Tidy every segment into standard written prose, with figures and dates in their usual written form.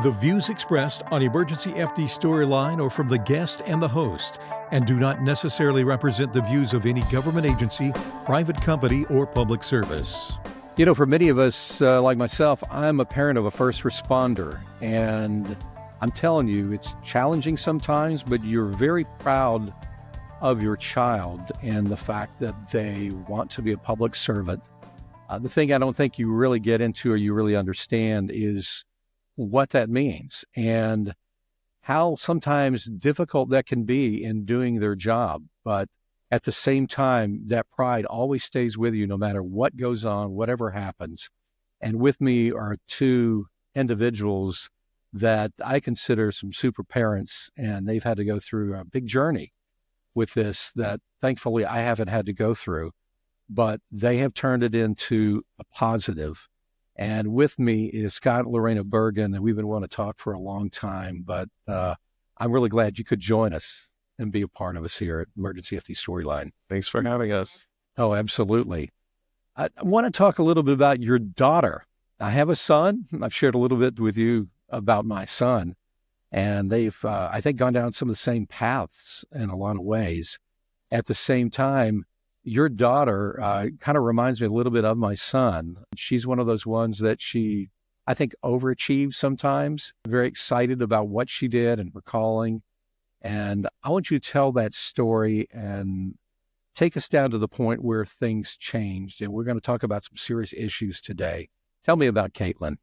The views expressed on Emergency FD Storyline are from the guest and the host and do not necessarily represent the views of any government agency, private company, or public service. You know, for many of us, like myself, I'm a parent of a first responder, and I'm telling you, it's challenging sometimes, but you're very proud of your child and the fact that they want to be a public servant. The thing I don't think you really get into or you really understand is what that means and how sometimes difficult that can be in doing their job. But at the same time, that pride always stays with you no matter what goes on, whatever happens. And with me are two individuals that I consider some super parents, and they've had to go through a big journey with this that thankfully I haven't had to go through, but they have turned it into a positive. And with me is Kaitlin Bergan, and we've been wanting to talk for a long time, but I'm really glad you could join us and be a part of us here at Emergency FD Storyline. Thanks for having us. Oh, absolutely. I want to talk a little bit about your daughter. I have a son. I've shared a little bit with you about my son, and they've, I think, gone down some of the same paths in a lot of ways. At the same time, your daughter kind of reminds me a little bit of my son. She's one of those ones that she, I think, overachieves sometimes, very excited about what she did and recalling. And I want you to tell that story and take us down to the point where things changed. And we're going to talk about some serious issues today. Tell me about Caitlin.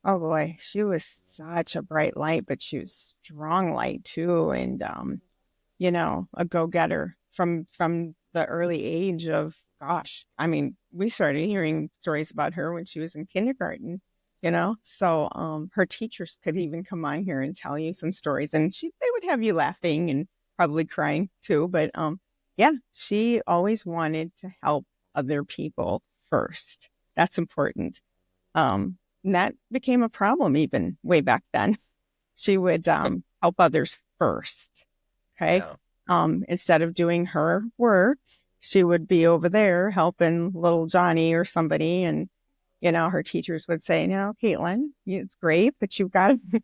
Oh boy, she was such a bright light, but she was strong light too. And, a go-getter. From the early age of, we started hearing stories about her when she was in kindergarten, so her teachers could even come on here and tell you some stories, and they would have you laughing and probably crying too. But she always wanted to help other people first. That's important. And that became a problem even way back then. She would help others first. Okay. Yeah. Instead of doing her work, she would be over there helping little Johnny or somebody. And, her teachers would say, Caitlin, it's great, but you've got to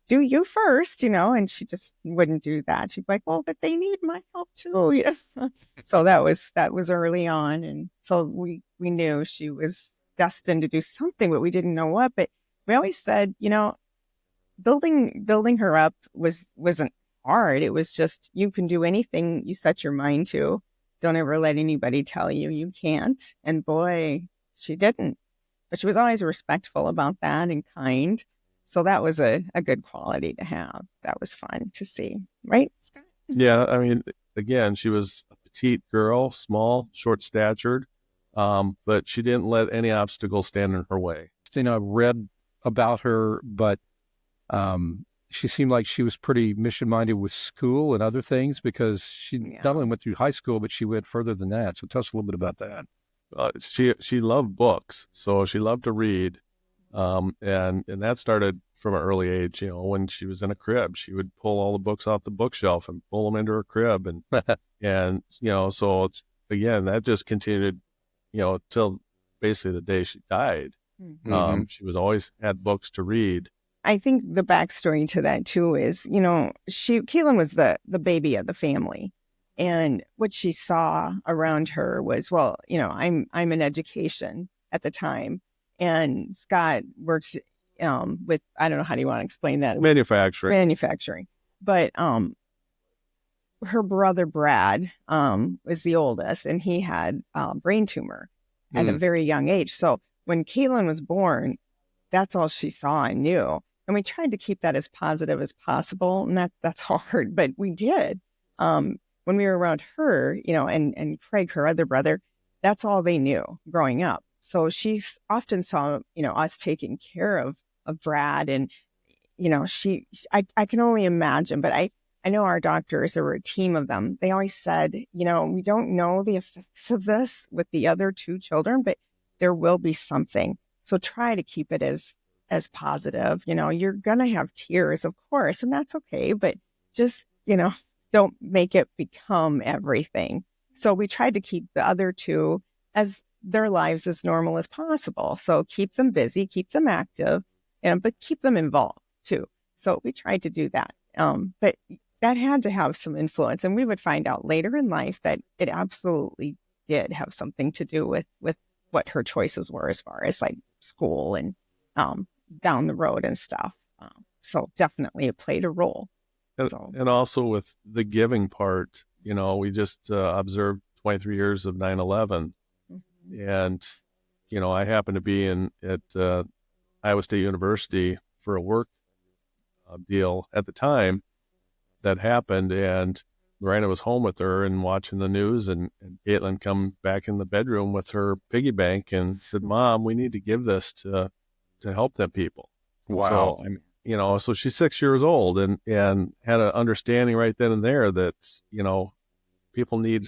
do you first, and she just wouldn't do that. She'd be like, well, but they need my help too. So that was early on. And so we knew she was destined to do something, but we didn't know what. But we always said, building her up wasn't hard. It was just, you can do anything you set your mind to. Don't ever let anybody tell you can't. And boy, she didn't. But she was always respectful about that and kind. So that was a good quality to have. That was fun to see. Right, Scott? Yeah, again, she was a petite girl, small, short-statured, but she didn't let any obstacle stand in her way. I've read about her, but she seemed like she was pretty mission-minded with school and other things because she not only went through high school, but she went further than that. So tell us a little bit about that. She loved books, so she loved to read, and that started from an early age. When she was in a crib, she would pull all the books off the bookshelf and pull them into her crib, and so again, that just continued, till basically the day she died. Mm-hmm. She was always had books to read. I think the backstory to that too is, Caitlin was the baby of the family, and what she saw around her was, I'm in education at the time, and Scott works with, I don't know, how do you want to explain that? Manufacturing. But her brother Brad was the oldest, and he had a brain tumor at a very young age. So when Caitlin was born, that's all she saw and knew. And we tried to keep that as positive as possible. And that's hard, but we did. When we were around her, and Craig, her other brother, that's all they knew growing up. So she often saw, us taking care of Brad. And, I can only imagine, but I know our doctors, there were a team of them. They always said, we don't know the effects of this with the other two children, but there will be something. So try to keep it as positive. You're going to have tears, of course, and that's okay, but just, don't make it become everything. So we tried to keep the other two as their lives as normal as possible. So keep them busy, keep them active, but keep them involved too. So we tried to do that. But that had to have some influence. And we would find out later in life that it absolutely did have something to do with what her choices were as far as like school and down the road and stuff. So definitely it played a role. And also with the giving part, we just observed 23 years of 9/11. Mm-hmm. And, I happened to be at Iowa State University for a work deal at the time that happened. And Lorena was home with her and watching the news, and Caitlin come back in the bedroom with her piggy bank and said, "Mom, we need to give this to help them people." Wow. So, so she's 6 years old and had an understanding right then and there that, people need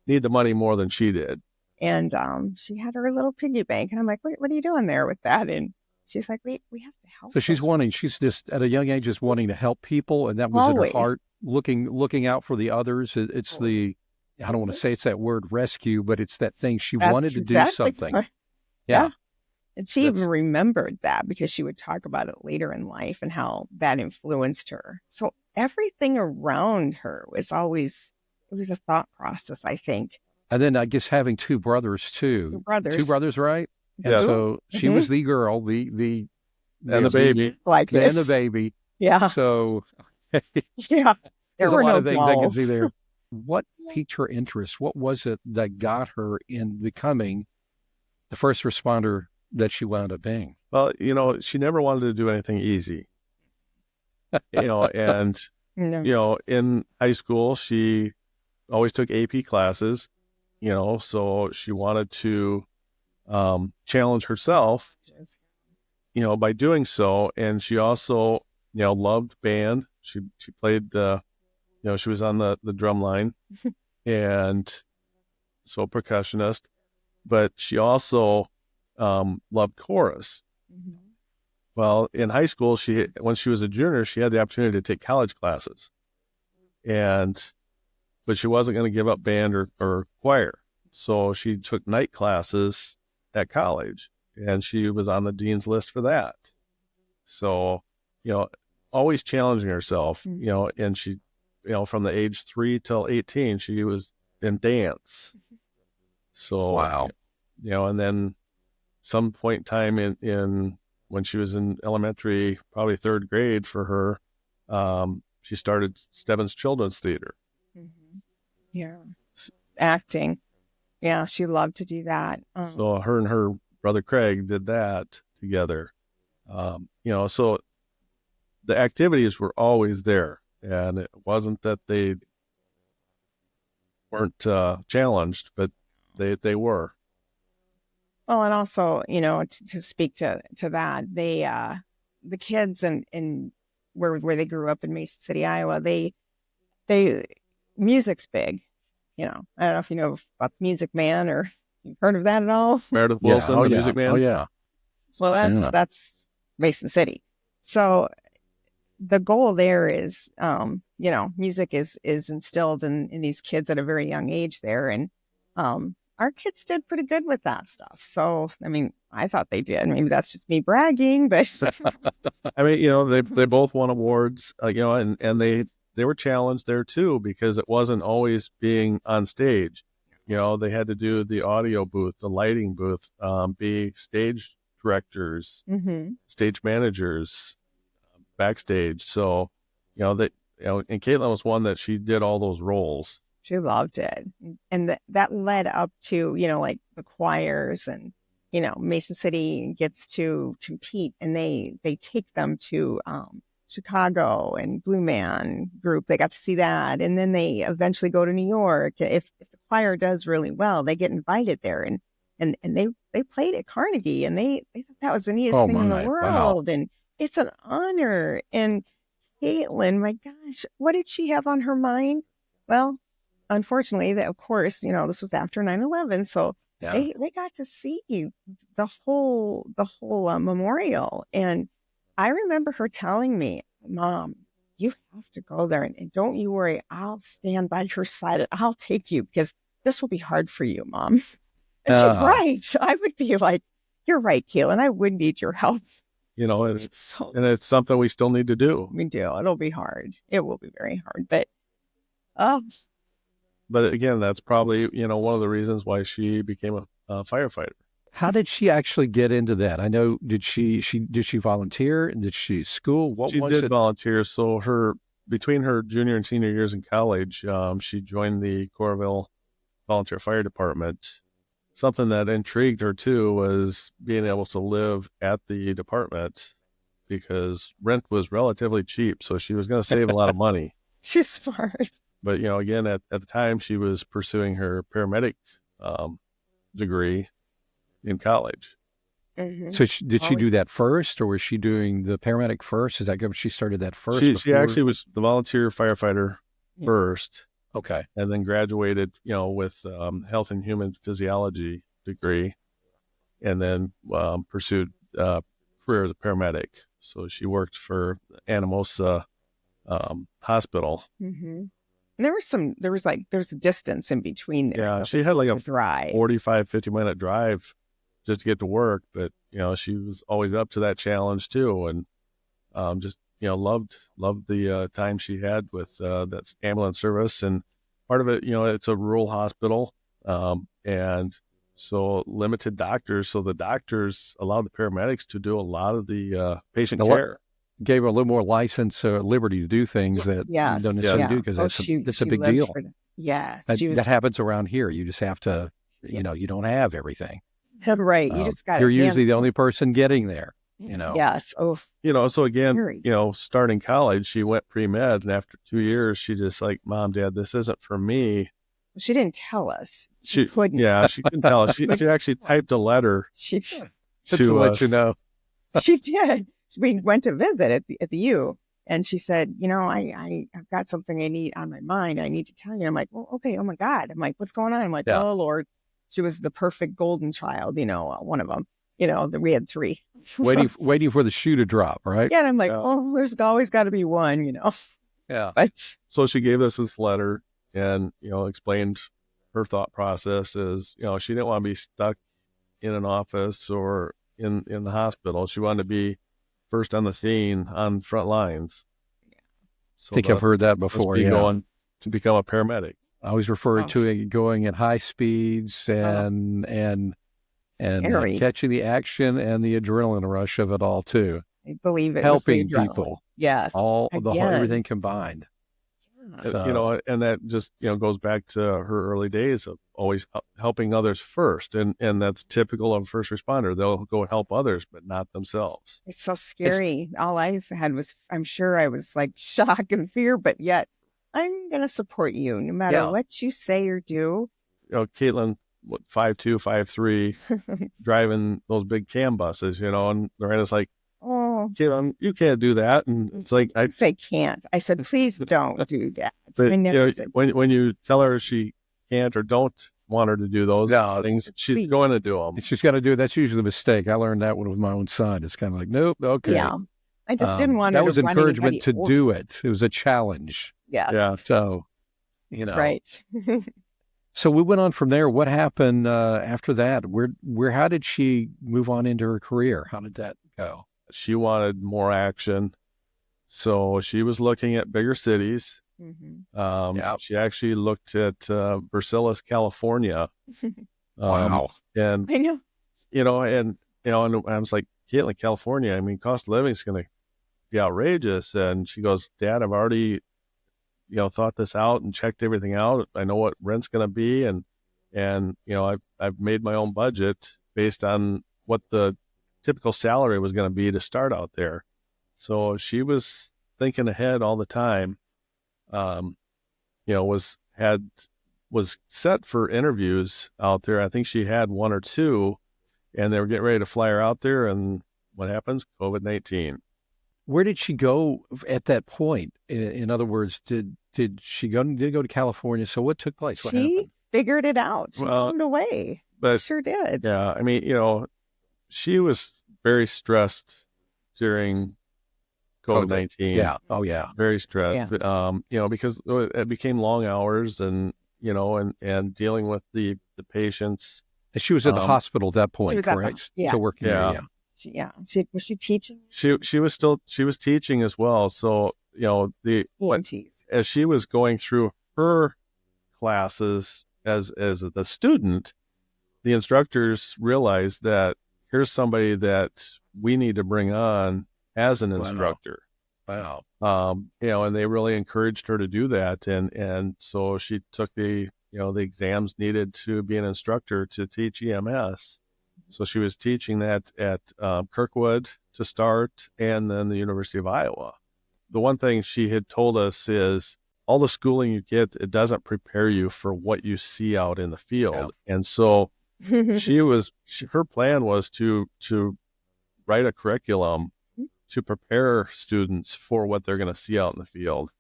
the money more than she did. And she had her little piggy bank, and I'm like, what are you doing there with that? And she's like, we have to help. So she's just at a young age just wanting to help people, and that was Always. in her heart, looking out for the others. It's the, I don't want to say it's that word rescue, but it's that thing she wanted to do something. Right. Yeah. And she even remembered that because she would talk about it later in life and how that influenced her. So everything around her was always, it was a thought process, I think. And then I guess having two brothers too. Two brothers, right? Yeah. And so she was the girl, the and the baby, like this. And the baby. Yeah. So yeah, there's a lot of things I can see there. What piqued her interest? What was it that got her in becoming the first responder that she wound up being? Well, she never wanted to do anything easy. And in high school she always took AP classes. So she wanted to challenge herself, by doing so. And she also, loved band. She played, she was on the drum line and so percussionist, but she also loved chorus. Mm-hmm. Well, in high school, when she was a junior, she had the opportunity to take college classes, but she wasn't going to give up band or choir. So she took night classes at college, and she was on the dean's list for that. So, always challenging herself, and she, from the age 3 till 18, she was in dance. So, wow. And then some point in time in when she was in elementary, probably third grade for her, she started Stebbins Children's Theater. Mm-hmm. Yeah. Acting. Yeah, she loved to do that. So her and her brother Craig did that together. So the activities were always there, and it wasn't that they weren't challenged, but they were. Well, and also, to speak to that, the kids in where they grew up in Mason City, Iowa, they music's big. I don't know if you know about Music Man or you've heard of that at all. Meredith Wilson, the Music Man. Oh yeah. Well, that's Mason City. So the goal there is, music is instilled in these kids at a very young age there, and our kids did pretty good with that stuff. So, I thought they did. Maybe that's just me bragging, but they both won awards, and they were challenged there too, because it wasn't always being on stage. They had to do the audio booth, the lighting booth, be stage directors, mm-hmm. stage managers, backstage. So, and Caitlin was one that she did all those roles. She loved it. And that led up to, like the choirs, and, Mason City gets to compete, and they take them to Chicago and Blue Man Group. They got to see that. And then they eventually go to New York. If the choir does really well, they get invited there. And they played at Carnegie, and they thought that was the neatest thing in the world. Wow. And it's an honor. And Caitlin, my gosh, what did she have on her mind? Well, unfortunately, of course, this was after 9/11, so yeah. they got to see the whole memorial. And I remember her telling me, "Mom, you have to go there, and don't you worry, I'll stand by your side. I'll take you, because this will be hard for you, Mom." And she's right. I would be like, "You're right, Caitlin. I would need your help." and it's something we still need to do. We do. It'll be hard. It will be very hard, but But again, that's probably, one of the reasons why she became a firefighter. How did she actually get into that? I know, did she volunteer? Did she school? She did volunteer. So between her junior and senior years in college, she joined the Coralville Volunteer Fire Department. Something that intrigued her too was being able to live at the department because rent was relatively cheap. So she was going to save a lot of money. she's smart. But, again, at the time she was pursuing her paramedic degree in college. Mm-hmm. So did she do that first, or was she doing the paramedic first? Is that good? She started that first? She actually was the volunteer firefighter first. Okay. And then graduated, with Health and Human Physiology degree, and then pursued career as a paramedic. So she worked for Anamosa hospital. Mm-hmm. And there's a distance in between there. Yeah, she had like a drive. 45, 50-minute drive just to get to work. But, she was always up to that challenge too. And just, loved the time she had with that ambulance service. And part of it, it's a rural hospital. And so limited doctors. So the doctors allowed the paramedics to do a lot of the patient care. Gave her a little more license or liberty to do things that you don't necessarily do, because that's a big deal. Yes. That happens around here. You just have to, you don't have everything. Right. You just got You're usually the only person getting there, Yes. Oh. So again, starting college, she went pre-med, and after 2 years, she just like, Mom, Dad, this isn't for me. She didn't tell us. She couldn't. Yeah, she couldn't tell us. She actually typed a letter to let you know. She did. We went to visit at the U, and she said, I've got something I need on my mind. I need to tell you. I'm like, well, okay. Oh my God. I'm like, what's going on? I'm like, oh Lord. She was the perfect golden child, one of them, we had 3. waiting for the shoe to drop, right? Yeah. And I'm like, oh, there's always got to be one, Yeah. But, so she gave us this letter and, explained her thought process is, she didn't want to be stuck in an office or in the hospital. She wanted to be first on the scene on front lines. So I think I've heard that before. Going to become a paramedic. I always refer to it going at high speeds and catching the action and the adrenaline rush of it all too. I believe it. Helping people. Yes. Everything combined. So, and that just, goes back to her early days of always helping others first. And that's typical of a first responder. They'll go help others, but not themselves. It's so scary. All I've had was, I'm sure I was like shock and fear, but yet I'm going to support you no matter what you say or do. Caitlyn, 5'2", 5'3", driving those big cam buses, and Lorena's like, oh, Caitlyn, you can't do that. And it's like, I say can't. I said, please don't do that. But, when you tell her she can't or don't want her to do those things, she's going to do them. She's got to do it. That's usually the mistake. I learned that one with my own son. It's kind of like, nope, okay. Yeah. I just didn't want her that was to encouragement to do it. It was a challenge. Yeah. So, Right. So we went on from there. What happened after that? How did she move on into her career? How did that go? She wanted more action. So she was looking at bigger cities. Mm-hmm. She actually looked at Versailles, California. Wow. And I know. And I was like, Caitlin, California, I mean, cost of living is going to be outrageous. And she goes, Dad, I've already, thought this out and checked everything out. I know what rent's going to be. And I've made my own budget based on what the typical salary was going to be to start out there. So she was thinking ahead all the time. Was set for interviews out there. I think she had 1 or 2, and they were getting ready to fly her out there. And what happens? COVID-19. Where did she go at that point? In other words, did she go to California? So what took place? What happened? Figured it out. She found a way. But sure did. Yeah. I mean, she was very stressed during COVID-19. Yeah. Oh yeah. Very stressed. Yeah. Because it became long hours and dealing with the patients. And she was at the hospital at that point, correct? Yeah. So working there, yeah. Was she teaching? She was teaching as well. So, EMTs. as she was going through her classes as the student, the instructors realized that here's somebody that we need to bring on as an instructor. Wow. And they really encouraged her to do that. And so she took the exams needed to be an instructor to teach EMS. So she was teaching that at Kirkwood to start, and then the University of Iowa. The one thing she had told us is all the schooling you get, it doesn't prepare you for what you see out in the field. Yeah. And so her plan was to write a curriculum to prepare students for what they're going to see out in the field.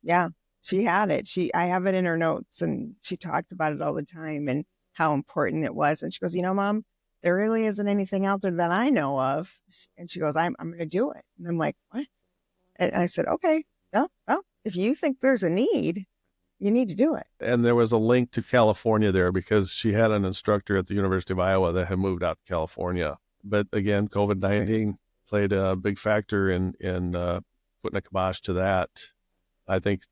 Yeah, she had it. I have it in her notes, and she talked about it all the time and how important it was. And she goes, Mom, there really isn't anything out there that I know of. And she goes, I'm going to do it. And I'm like, what? And I said, okay, well, if you think there's a need, you need to do it. And there was a link to California there because she had an instructor at the University of Iowa that had moved out to California. But again, COVID-19 played a big factor in putting a kibosh to that. I think,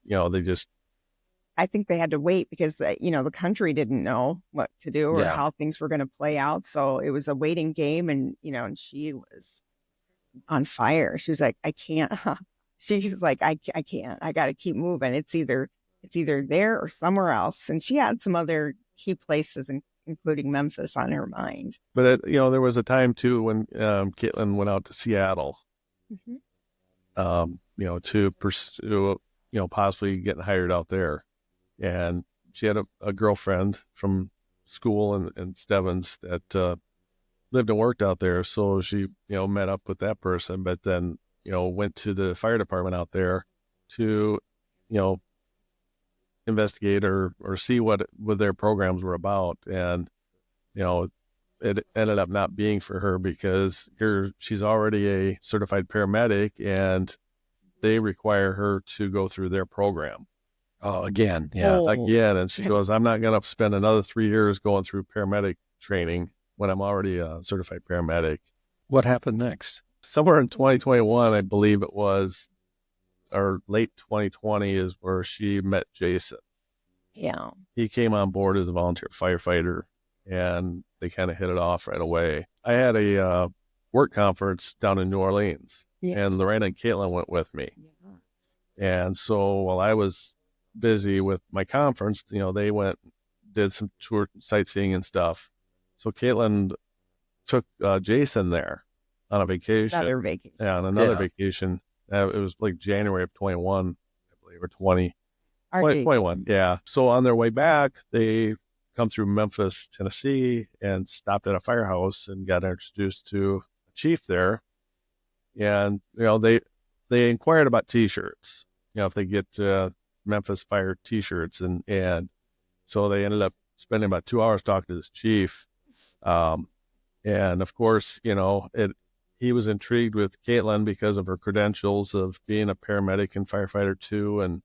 I think they had to wait because, the country didn't know what to do or how things were going to play out. So it was a waiting game, and she was on fire. She was like, I can't. She was like, I can't. I got to keep moving. It's either there or somewhere else. And she had some other key places, including Memphis, on her mind. But, there was a time, too, when Caitlyn went out to Seattle, to pursue, possibly getting hired out there. And she had a girlfriend from school in Stebbins that lived and worked out there. So she, met up with that person, but then, went to the fire department out there to, investigate or see what their programs were about. And, it ended up not being for her because she's already a certified paramedic and they require her to go through their program. Oh, again. Yeah. Again. And she goes, I'm not going to spend another 3 years going through paramedic training when I'm already a certified paramedic. What happened next? Somewhere in 2021, I believe it was, or late 2020 is where she met Jason. Yeah. He came on board as a volunteer firefighter and they kind of hit it off right away. I had a work conference down in New Orleans and Lorena and Caitlin went with me. Yeah. And so while I was busy with my conference, they did some tour sightseeing and stuff. So Caitlin took Jason there on a vacation. Another vacation. Yeah, on another vacation. It was like January of 21, I believe, or 21. Yeah. So on their way back, they come through Memphis, Tennessee, and stopped at a firehouse and got introduced to a chief there. And, they inquired about T-shirts, if they get Memphis Fire T-shirts. And so they ended up spending about 2 hours talking to this chief. And of course, he was intrigued with Caitlin because of her credentials of being a paramedic and firefighter too. And,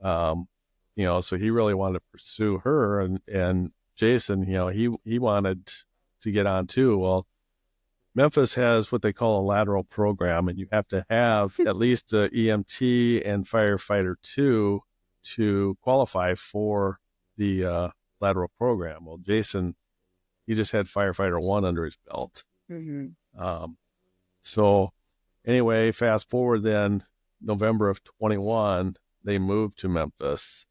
so he really wanted to pursue her and Jason, he wanted to get on too. Well, Memphis has what they call a lateral program, and you have to have at least an EMT and firefighter 2 to qualify for the lateral program. Well, Jason, he just had firefighter 1 under his belt. Mm-hmm. So anyway, fast forward then, November of 21, they moved to Memphis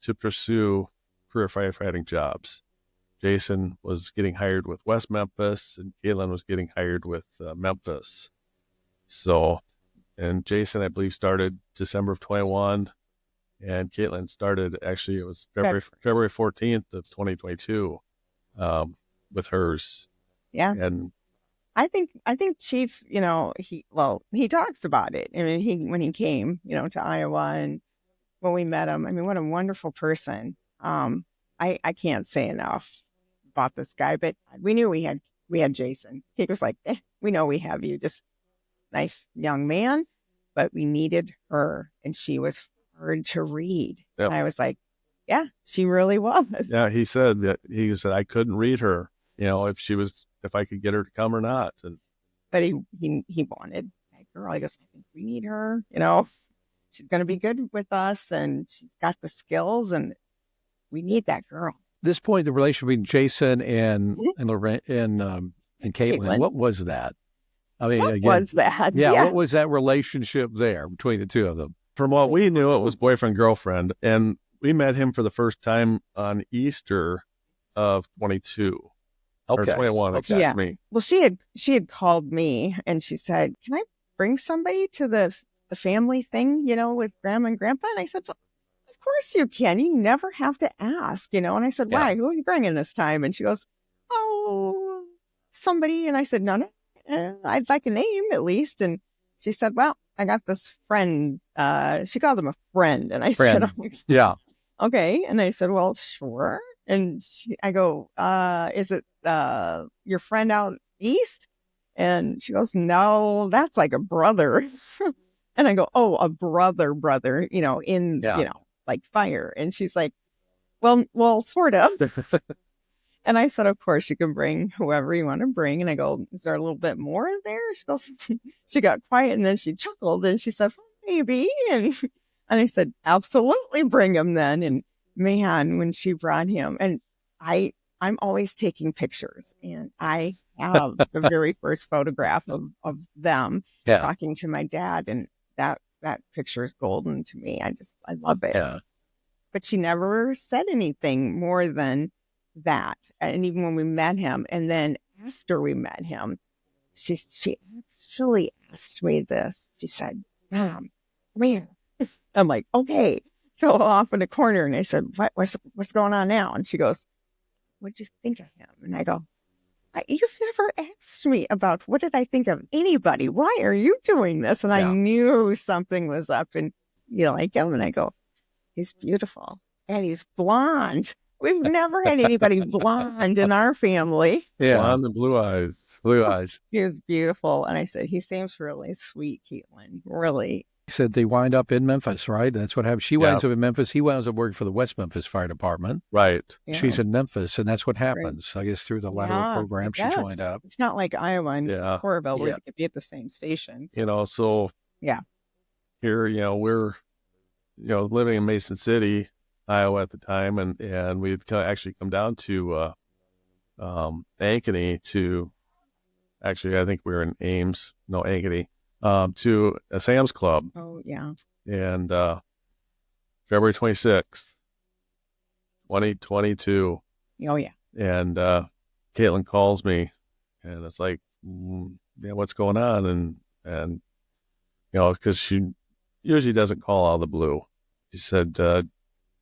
to pursue career firefighting jobs. Jason was getting hired with West Memphis, and Caitlin was getting hired with Memphis. So, and Jason, I believe, started December of 21, and Caitlin started, actually, it was February 14th of 2022 with hers. Yeah. And I think Chief, he talks about it. I mean, when he came, to Iowa and when we met him, I mean, what a wonderful person. I can't say enough about this guy, but we knew we had Jason. He was like, we know we have you, just nice young man, but we needed her, and she was hard to read. Yep. And I was like, yeah, she really was. Yeah, he said I couldn't read her, if she was if I could get her to come or not. And But he wanted that girl. He goes, I think we need her. She's going to be good with us, and she's got the skills, and we need that girl. This point, the relationship between Jason and Mhm. and Lorraine and Caitlin, Caitlin. what was that? I mean, What again, was that? yeah, what was that relationship there between the two of them? from what we knew, it was boyfriend, girlfriend. And we met him for the first time on Easter of 22 or 21. Okay. Excuse Yeah. me. Well, she had called me, and she said, "Can I bring somebody to the family thing, with grandma and grandpa?" And I said, "Well, of course you can. You never have to ask, And I said, Yeah. "Why? Who are you bringing this time?" And she goes, "Oh, somebody." And I said, "No, I'd like a name at least." And she said, "Well, I got this friend." She called him a friend, and I said, Friend. "Oh, Yeah. okay." And I said, "Well, sure." And I go, "Is it your friend out east?" And she goes, "No, that's like a brother." And I go, "Oh, a brother, in, Yeah. like fire." And she's like, well, sort of. And I said, "Of course you can bring whoever you want to bring." And I go, "Is there a little bit more there?" She goes, she got quiet, and then she chuckled, and she said, "Maybe." And I said, "Absolutely, bring him then." And man, when she brought him, and I'm always taking pictures, and I have the very first photograph of them Yeah. talking to my dad, and that picture is golden to me. I love it. Yeah. But she never said anything more than that. And even when we met him, and then after we met him, she actually asked me this. She said, "Mom, come here." I'm like, "Okay." So off in the corner, and I said, what's going on now?" And she goes, "What'd you think of him?" And I go, "You've never asked me about what did I think of anybody. Why are you doing this?" And I Yeah. knew something was up. And you like him? And I go, "He's beautiful, and he's blonde. We've never had anybody blonde in our family." Yeah. Blonde and blue eyes. Blue eyes. He was beautiful. And I said, "He seems really sweet, Caitlin. Really." He said they wind up in Memphis, right? That's what happened. She winds up in Memphis. He winds up working for the West Memphis Fire Department. Right. Yeah. She's in Memphis, and that's what happens. I guess through the lateral Yeah, program, I she guess. joined up. It's not like Iowa and Yeah. Coralville where Yeah. they could be at the same stations. So Yeah. here, we're, living in Mason City, Iowa at the time. And we'd actually come down to Ankeny to, actually, I think we were in Ames, no, Ankeny, to a Sam's Club. Oh, yeah. And February 26th, 2022. Oh, yeah. And Caitlin calls me, and it's like, yeah, what's going on? And because she usually doesn't call out of the blue. She said,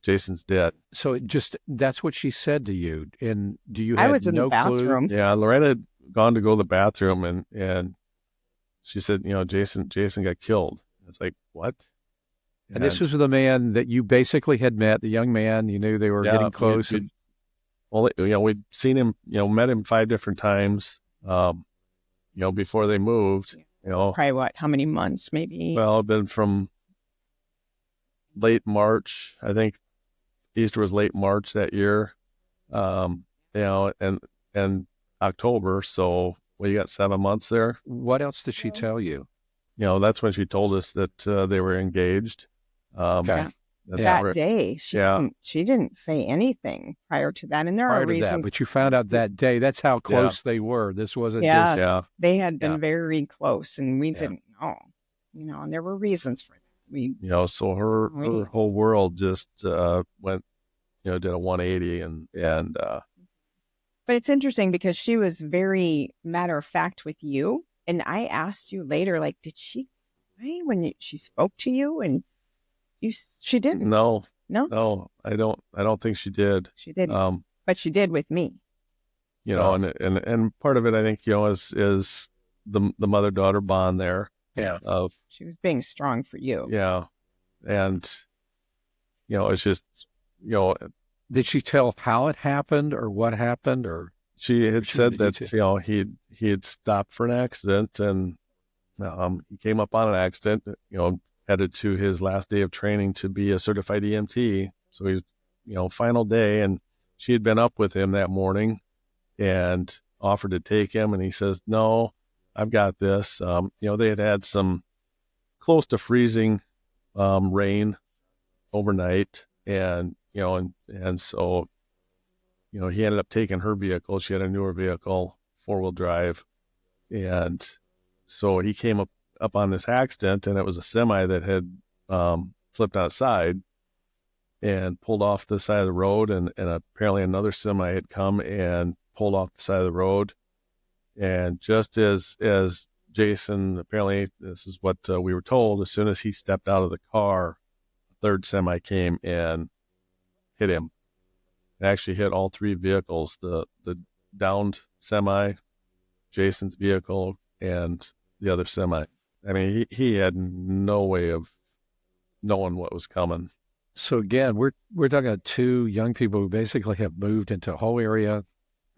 Jason's dead. So that's what she said to you. And do you I have was in no the clue? bathroom. Yeah, Loretta had gone to go to the bathroom, and she said, Jason got killed. It's like, what? And this was the man that you basically had met, the young man. You knew they were getting close. We'd seen him, met him 5 different times, before they moved. Probably what? How many months? Maybe. Well, it'd been from late March. I think Easter was late March that year. And October. So you got 7 months there. What else did she tell you? That's when she told us that they were engaged. Okay. That day, she didn't say anything prior to that, and there are reasons. But you found out that day. That's how close they were. This wasn't just. Yeah. They had been very close, and we didn't know. And there were reasons for that. So her whole world just went, did a 180, and. But it's interesting because she was very matter of fact with you, and I asked you later, like, did she cry when she spoke to you? And she didn't. No, No, I don't think she did. She didn't. But she did with me. And part of it, I think, is the mother-daughter bond there. Yeah. She was being strong for you. Yeah. And, it's just, Did she tell how it happened or what happened, or she had said that, he had stopped for an accident, and he came up on an accident, headed to his last day of training to be a certified EMT. So he's, final day, and she had been up with him that morning, and offered to take him, and he says, "No, I've got this." They had some close to freezing rain overnight, and so he ended up taking her vehicle. She had a newer vehicle, 4-wheel drive, and so he came up on this accident, and it was a semi that had flipped on its side and pulled off the side of the road, and apparently another semi had come and pulled off the side of the road. And just as Jason, apparently this is what we were told, as soon as he stepped out of the car, a third semi came and hit him. It actually hit all 3 vehicles, the downed semi, Jason's vehicle, and the other semi. I mean, he had no way of knowing what was coming. So again, we're talking about 2 young people who basically have moved into a whole area,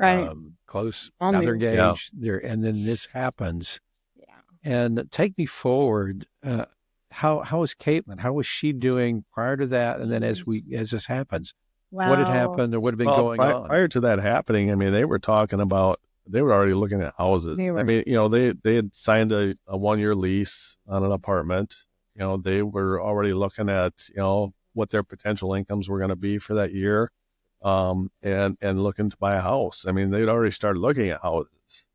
Right. Close, All now they're new. engaged, and then this happens. Yeah. And take me forward. How is Caitlin? How was she doing prior to that? And then as this happens, what had happened or what had been going on? Prior to that happening, I mean, they were already looking at houses. I mean, they had signed a 1-year lease on an apartment. They were already looking at, what their potential incomes were going to be for that year, and looking to buy a house. I mean, they'd already started looking at houses.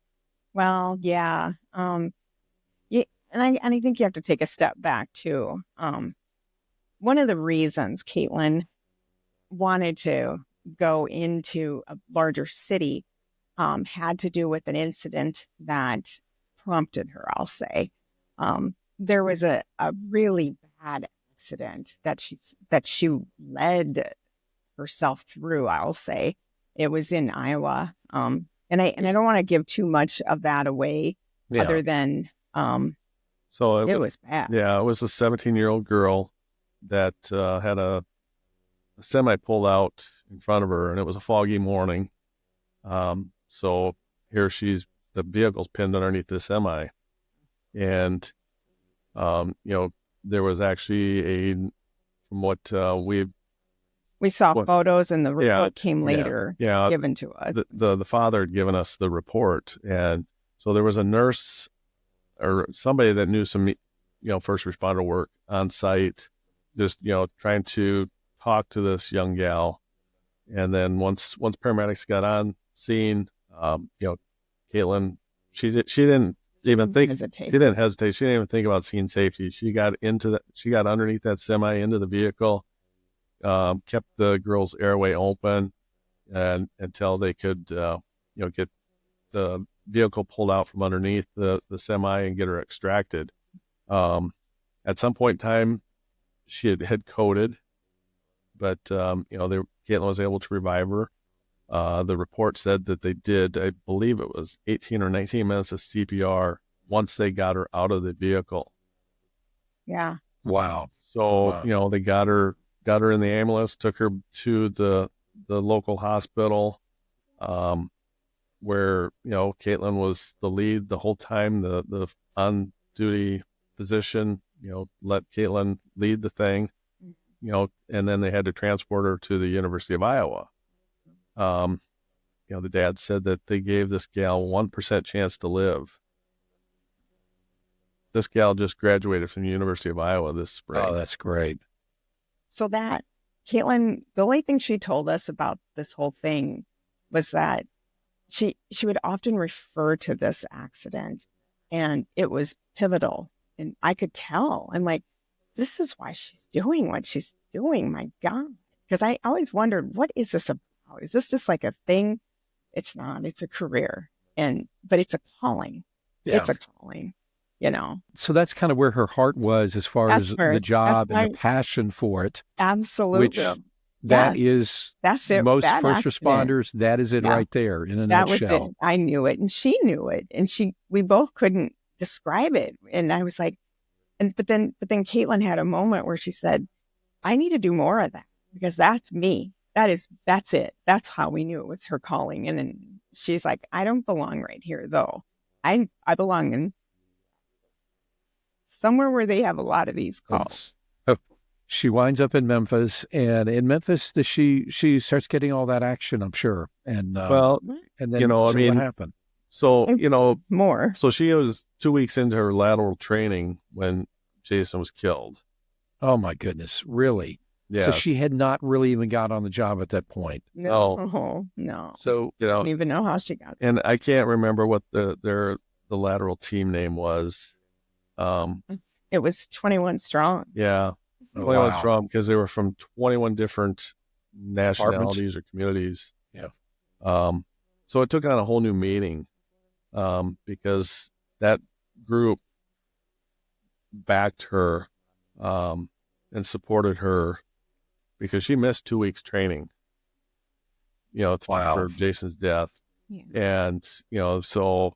Well, yeah. Yeah, and I think you have to take a step back too. One of the reasons Caitlin wanted to go into a larger city had to do with an incident that prompted her, I'll say. There was a really bad accident that she led herself through, I'll say. It was in Iowa. And I don't want to give too much of that away, other than so it was bad. Yeah, it was a 17-year-old girl that had a semi pulled out in front of her, and it was a foggy morning. So here the vehicle's pinned underneath the semi, and there was actually from what we saw photos, and the report came later, given to us. The father had given us the report, and so there was a nurse or somebody that knew some first responder work on site, just trying to talk to this young gal. And then once paramedics got on scene, Caitlin, she didn't even think, hesitate. She didn't hesitate. She didn't even think about scene safety. She got underneath that semi into the vehicle, kept the girl's airway open, and until they could, get the vehicle pulled out from underneath the semi and get her extracted. At some point in time, she had coded, but Caitlin was able to revive her. The report said that they did, I believe it was 18 or 19 minutes of CPR once they got her out of the vehicle. Yeah. Wow. So, they got her in the ambulance, took her to the local hospital, where, Caitlin was the lead the whole time. The on-duty physician, let Caitlin lead the thing, and then they had to transport her to the University of Iowa. The dad said that they gave this gal 1% chance to live. This gal just graduated from the University of Iowa this spring. Oh, that's great. So that Caitlin, the only thing she told us about this whole thing was that she would often refer to this accident, and it was pivotal. And I could tell. I'm like, this is why she's doing what she's doing. My God. Because I always wondered, what is this about? Is this just like a thing? It's not. It's a career. But it's a calling. Yeah. It's a calling, So that's kind of where her heart was as far as the job and the passion for it. Absolutely. Which that's it. Most first responders, that is it right there in a nutshell. Was it. I knew it, and she knew it, and we both couldn't describe it. And I was like, but then Caitlin had a moment where she said, I need to do more of that, because that's me. That's it. That's how we knew it was her calling. And then she's like, I don't belong right here, though. I belong in somewhere where they have a lot of these calls. she winds up in Memphis, and in Memphis, she starts getting all that action, I'm sure. And Well, and then I so mean, what happened? so More. so she was 2 weeks into her lateral training when Jason was killed. Oh my goodness, really? Yes. So she had not really even got on the job at that point. No. No. So I don't even know how she got there. and I can't remember what the lateral team name was. It was 21 strong. Yeah, Oh, 21 wow. strong, because they were from 21 different nationalities or communities. Yeah. So it took on a whole new meaning, because that group backed her, and supported her, because she missed 2 weeks training, Wow. for Jason's death. Yeah. And, so,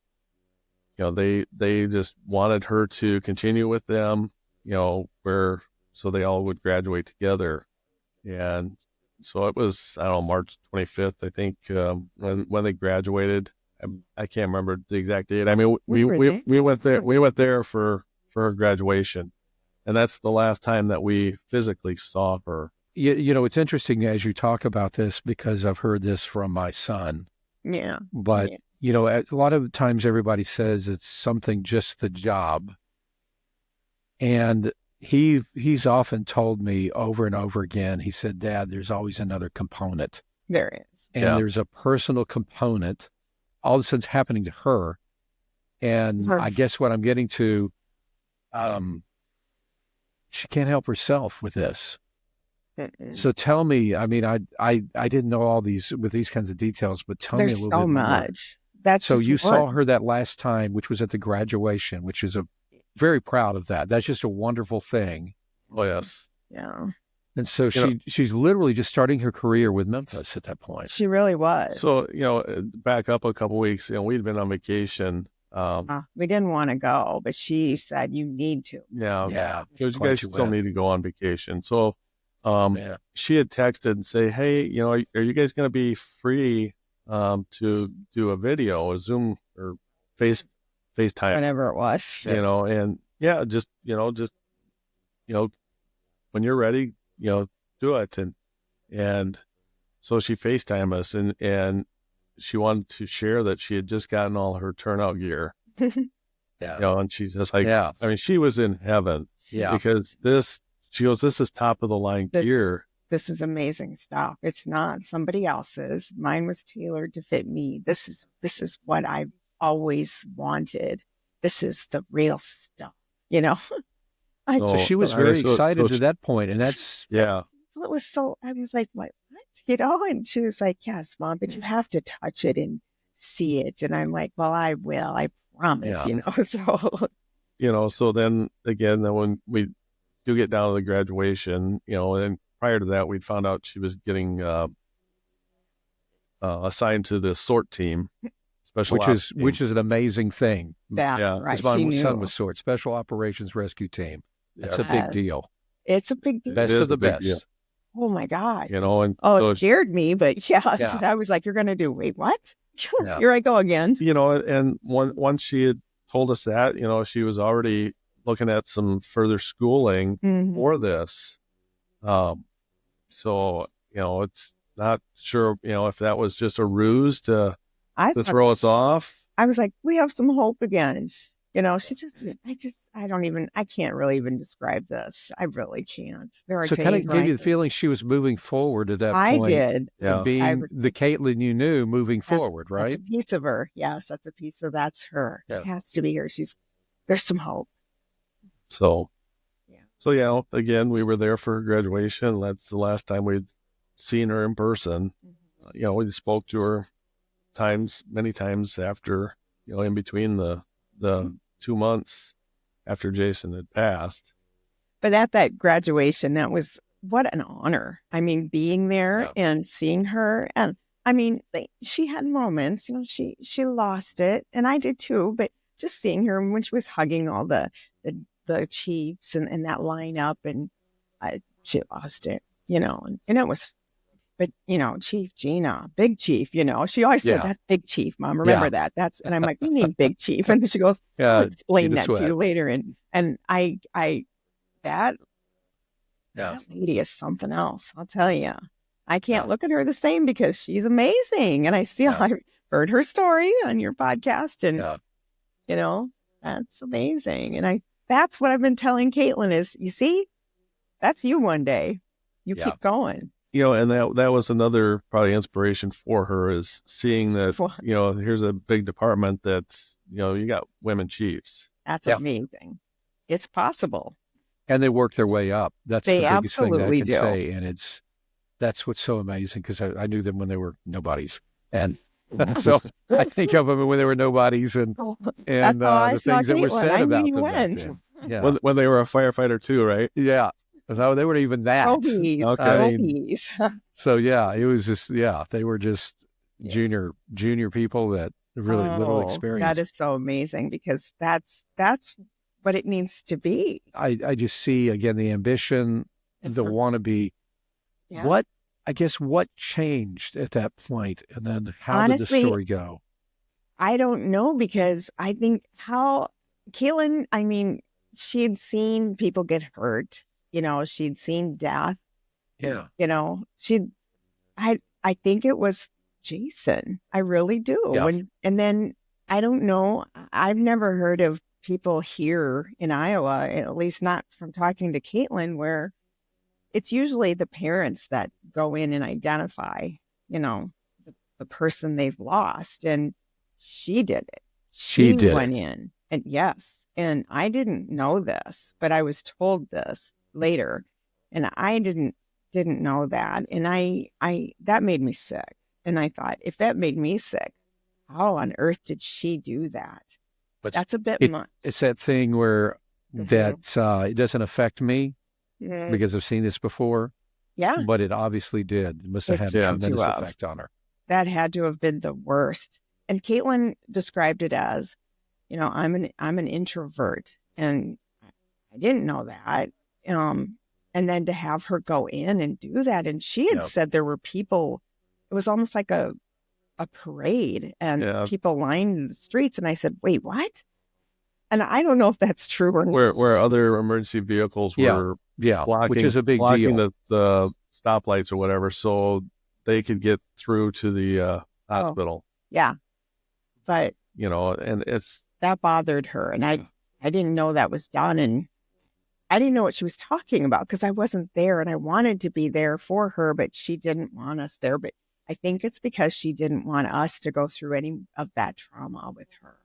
they just wanted her to continue with them, so they all would graduate together. And so it was, I don't know, March 25th, I think, when they graduated. I can't remember the exact date. I mean, we went there for her graduation, and that's the last time that we physically saw her. It's interesting as you talk about this, because I've heard this from my son. Yeah. But, a lot of times everybody says it's something just the job. And he's often told me over and over again, he said, Dad, there's always another component. There is. And Yeah. there's a personal component. All of a sudden it's happening to her. And I guess what I'm getting to, she can't help herself with this. So tell me, I mean, I didn't know all these with these kinds of details, but tell me a There's little so bit more. much. That's So just you one. saw her that last time, which was at the graduation, which is very proud of that. That's just a wonderful thing. Oh, yes. Yeah. And so she's literally just starting her career with Memphis at that point. She really was. So, back up a couple weeks, we'd been on vacation. We didn't want to go, but she said, you need to. Yeah. Because you Glad guys you still went. need to go on vacation. So, Yeah. she had texted and say, hey, are you guys going to be free to do a video, a Zoom or FaceTime, Whatever it was. and yeah, just when you're ready, do it. And so she FaceTimed us, and she wanted to share that she had just gotten all her turnout gear, Yeah. and she's just like, Yeah. I mean, she was in heaven, Yeah. because she goes, this is top of the line gear. This is amazing stuff. It's not somebody else's. Mine was tailored to fit me. This is what I've always wanted. This is the real stuff, So she was very excited to that point, and that's yeah. Well, it was so, I was like, what? And she was like, yes, Mom, but you have to touch it and see it. And I'm like, well, I will, I promise, so. So then again, when we do get down to the graduation, and prior to that, we'd found out she was getting assigned to the SORT team, which is an amazing thing. Right. Because my son was SORT, Special Operations Rescue Team. That's a big deal. It's a big deal. Best of the best. Deal. Oh my God. And it scared me, but Yeah. So I was like, you're going to do, wait, what? Yeah. Here I go again. and once she had told us that, she was already looking at some further schooling Mhm. for this. So, it's not sure, if that was just a ruse to throw us off. I was like, we have some hope again. I can't really even describe this. I really can't. So kind of gave you the feeling she was moving forward at that point. I did. Yeah. Being the Caitlyn you knew moving forward, right? That's a piece of her. Yes, that's a piece of that's her. Yeah. It has to be her. There's some hope. So, again, we were there for her graduation. That's the last time we'd seen her in person. Mm-hmm. We spoke to her many times after, in between the 2 months after Jason had passed. But at that graduation, that was what an honor. I mean, being there and seeing her. And I mean, she had moments, she lost it. And I did too. But just seeing her when she was hugging all the chiefs and that lineup, and she lost it, and it was, but Chief Gina, Big Chief, she always said, that's Big Chief, Mom, remember that. And I'm like, we need Big Chief. And she goes, I'll explain that to you later. And I that Yeah. That lady is something else. I'll tell you. I can't Yeah. look at her the same because she's amazing. And I heard her story on your podcast, and that's amazing. And that's what I've been telling Caitlin is, you see, that's you one day. You keep going. And that was another probably inspiration for her, is seeing that, here's a big department that's, you got women chiefs. That's amazing. It's possible. And they work their way up. That's They the biggest thing that I can absolutely do. say. And that's what's so amazing, because I knew them when they were nobodies. And so I think of them when they were nobodies, and the things that were said about them back then. Yeah. When they were a firefighter too, right? Yeah. No, they weren't even that. Okay. I mean, so it was just, they were just junior people that really little experience. That is so amazing, because that's what it needs to be. I just see, again, the ambition, the wannabe. Yeah. What changed at that point? And then how Honestly, did the story go? I don't know, because I think Caitlin, I mean, she'd seen people get hurt. She'd seen death. Yeah. I think it was Jason. I really do. Yeah. And then I don't know. I've never heard of people here in Iowa, at least not from talking to Caitlin, where it's usually the parents that go in and identify, the person they've lost. And she did it. She went in. And yes. And I didn't know this, but I was told this later, and I didn't know that. And that made me sick. And I thought, if that made me sick, how on earth did she do that? But that's a bit much. It's that thing where that it doesn't affect me because I've seen this before. Yeah. But it obviously did. It must have had a tremendous effect on her. That had to have been the worst. And Caitlin described it as, I'm an introvert, and I didn't know that. And then to have her go in and do that, and she had said there were people. It was almost like a parade, and people lined the streets. And I said, "Wait, what?" And I don't know if that's true or not. Where other emergency vehicles were blocking, which is a big deal. the stoplights or whatever, so they could get through to the hospital. Yeah, but and that bothered her, and I didn't know that was done, and I didn't know what she was talking about, because I wasn't there, and I wanted to be there for her, but she didn't want us there. But I think it's because she didn't want us to go through any of that trauma with her.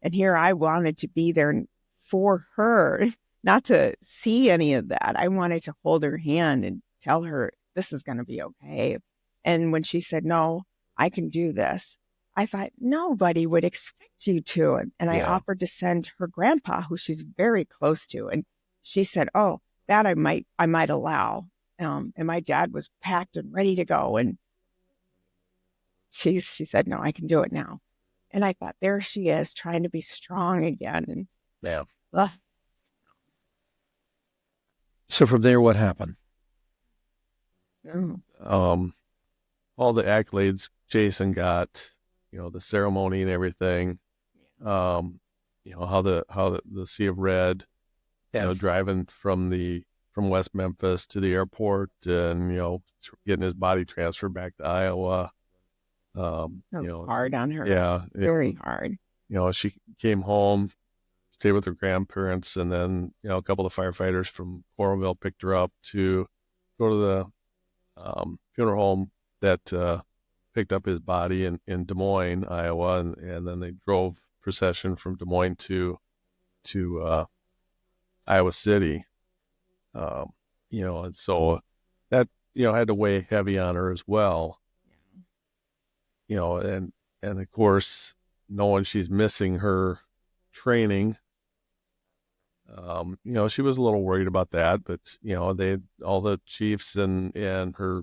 And here I wanted to be there for her, not to see any of that. I wanted to hold her hand and tell her this is going to be okay. And when she said, "No, I can do this," I thought nobody would expect you to. And I offered to send her grandpa, who she's very close to. And she said, "Oh, that I might allow." And my dad was packed and ready to go. And she said, "No, I can do it now." And I thought, there she is, trying to be strong again. And So from there, what happened? All the accolades Jason got, the ceremony and everything. How the Sea of Red, driving from West Memphis to the airport, and getting his body transferred back to Iowa. Hard on her. Yeah, very hard. She came home, stayed with her grandparents, and then a couple of firefighters from Coralville picked her up to go to the funeral home that picked up his body in Des Moines, Iowa, and then they drove procession from Des Moines to Iowa City. And so that had to weigh heavy on her as well. And of course, knowing she's missing her training, she was a little worried about that, but all the chiefs and her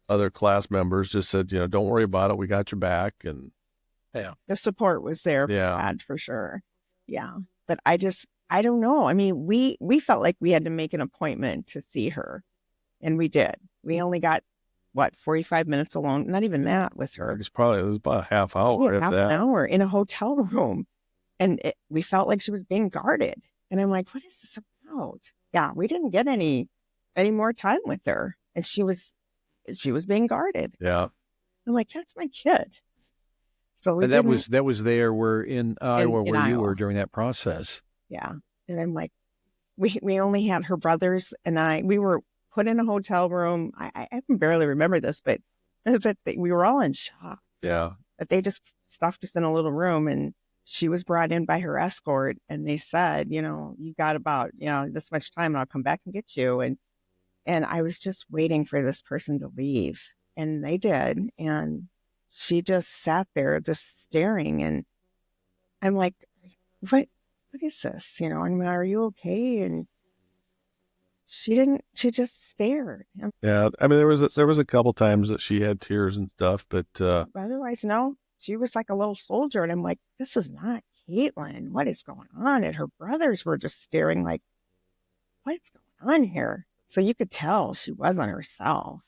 other class members just said, "Don't worry about it. We got your back." And the support was there for sure. Yeah. But I don't know. I mean, we felt like we had to make an appointment to see her, and we did. We only got 45 minutes alone, not even that, with her. It was about a half hour. An hour in a hotel room. And we felt like she was being guarded. And I'm like, what is this about? yeah, we didn't get any more time with her, and she was being guarded. Yeah. I'm like, that's my kid. So we And that was there where in Iowa where you were during that process. Yeah. And I'm like, we only had her brothers and I. We were put in a hotel room. I can barely remember this, but we were all in shock. Yeah. But they just stuffed us in a little room, and she was brought in by her escort, and they said, you got about, this much time and I'll come back and get you. And I was just waiting for this person to leave, and they did. And she just sat there just staring, and I'm like, what is this? I mean, are you okay? And she just stared. Yeah. I mean, there was a couple times that she had tears and stuff, but otherwise, no, she was like a little soldier. And I'm like, this is not Caitlin. What is going on? And her brothers were just staring like, what's going on here? So you could tell she wasn't herself,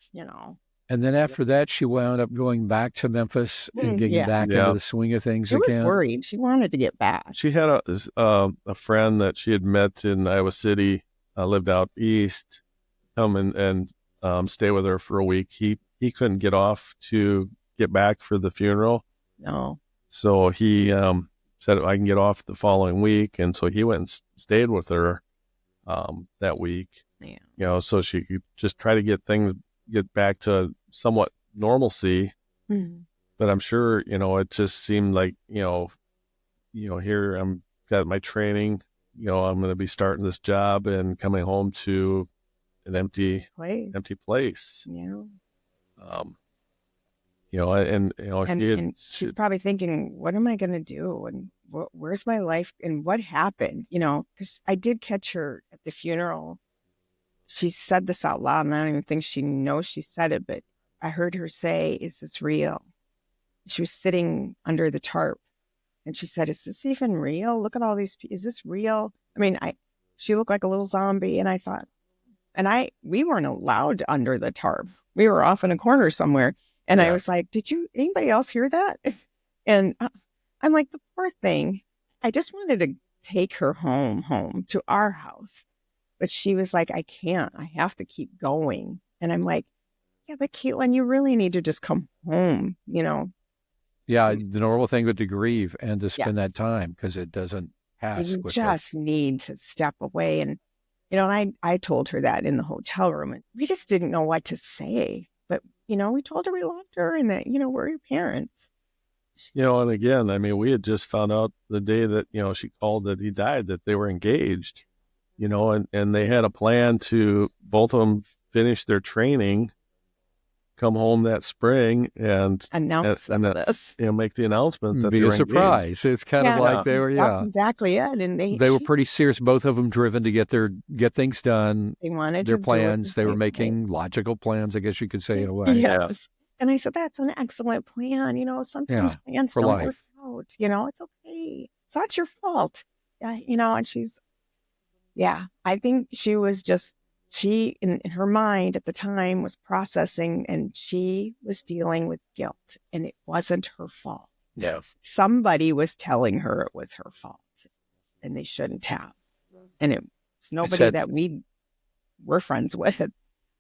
And then after that, she wound up going back to Memphis and getting back into the swing of things again. She was worried. She wanted to get back. She had a friend that she had met in Iowa City, lived out east, come and stay with her for a week. He couldn't get off to get back for the funeral. No. So he said, I can get off the following week. And so he went and stayed with her that week. Yeah. So she could just try to get back to somewhat normalcy. Mm-hmm. But I'm sure, it just seemed like, here I'm got my training, I'm going to be starting this job and coming home to an empty place. Yeah. And she's probably thinking, what am I going to do? And where's my life? And what happened? Because I did catch her at the funeral. She said this out loud, and I don't even think she knows she said it, but I heard her say, is this real? She was sitting under the tarp, and she said, is this even real? Look at all these people. Is this real? I mean, she looked like a little zombie, and I thought, we weren't allowed under the tarp. We were off in a corner somewhere. And I was like, anybody else hear that? And I'm like, the poor thing. I just wanted to take her home to our house. But she was like, I can't. I have to keep going. And I'm like, yeah, but Caitlin, you really need to just come home, Yeah, the normal thing would to grieve and to spend that time because it doesn't pass quickly. You just need to step away. And, and I told her that in the hotel room. And we just didn't know what to say. But, we told her we loved her and that, we're your parents. And again, I mean, we had just found out the day that, she called that he died, that they were engaged, and they had a plan to both of them finish their training, come home that spring and announce this. Make the announcement that be they were a surprise. Engaged. It's kind of like they were, That's exactly it. And they were pretty serious. Both of them driven to get things done. They wanted their to plans. They were making logical plans, I guess you could say in a way. Yes. And I said, that's an excellent plan. Sometimes plans don't work out. It's okay. It's not your fault. And she's, I think she was just, in her mind at the time was processing, and she was dealing with guilt, and it wasn't her fault. Yeah. Somebody was telling her it was her fault, and they shouldn't have. And it was nobody that we were friends with.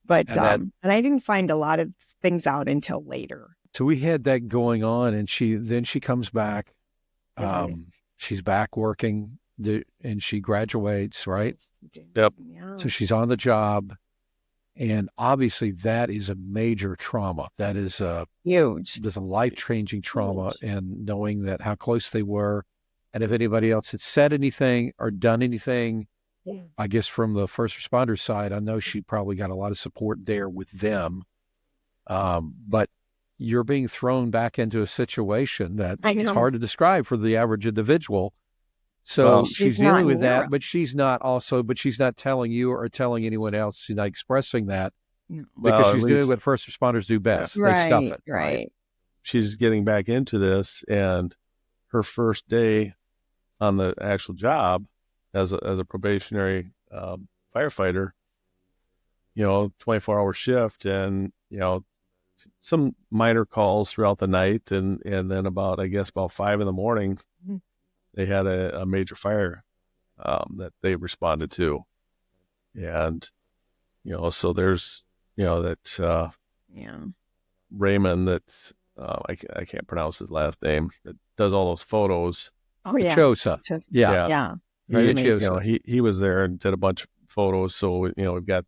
But, and I didn't find a lot of things out until later. So we had that going on, and she comes back. She's back working. And she graduates, right? Yep. Yeah. So she's on the job, and obviously that is a major trauma. That is huge. There's a life-changing trauma, and knowing that how close they were, and if anybody else had said anything or done anything, I guess from the first responder side, I know she probably got a lot of support there with them. But you're being thrown back into a situation that is hard to describe for the average individual. So she's dealing with that, but she's not telling you or telling anyone else. She's not expressing that because she's doing what first responders do best. Yeah. They stuff it. Right. She's getting back into this, and her first day on the actual job as a probationary firefighter, 24-hour shift, and, some minor calls throughout the night. And then about 5 a.m, they had a major fire that they responded to. And, so there's, that Yeah. Raymond that, I can't pronounce his last name, that does all those photos. Oh yeah. Chosa. Yeah. Yeah. He, Chosa. he was there and did a bunch of photos. So, we've got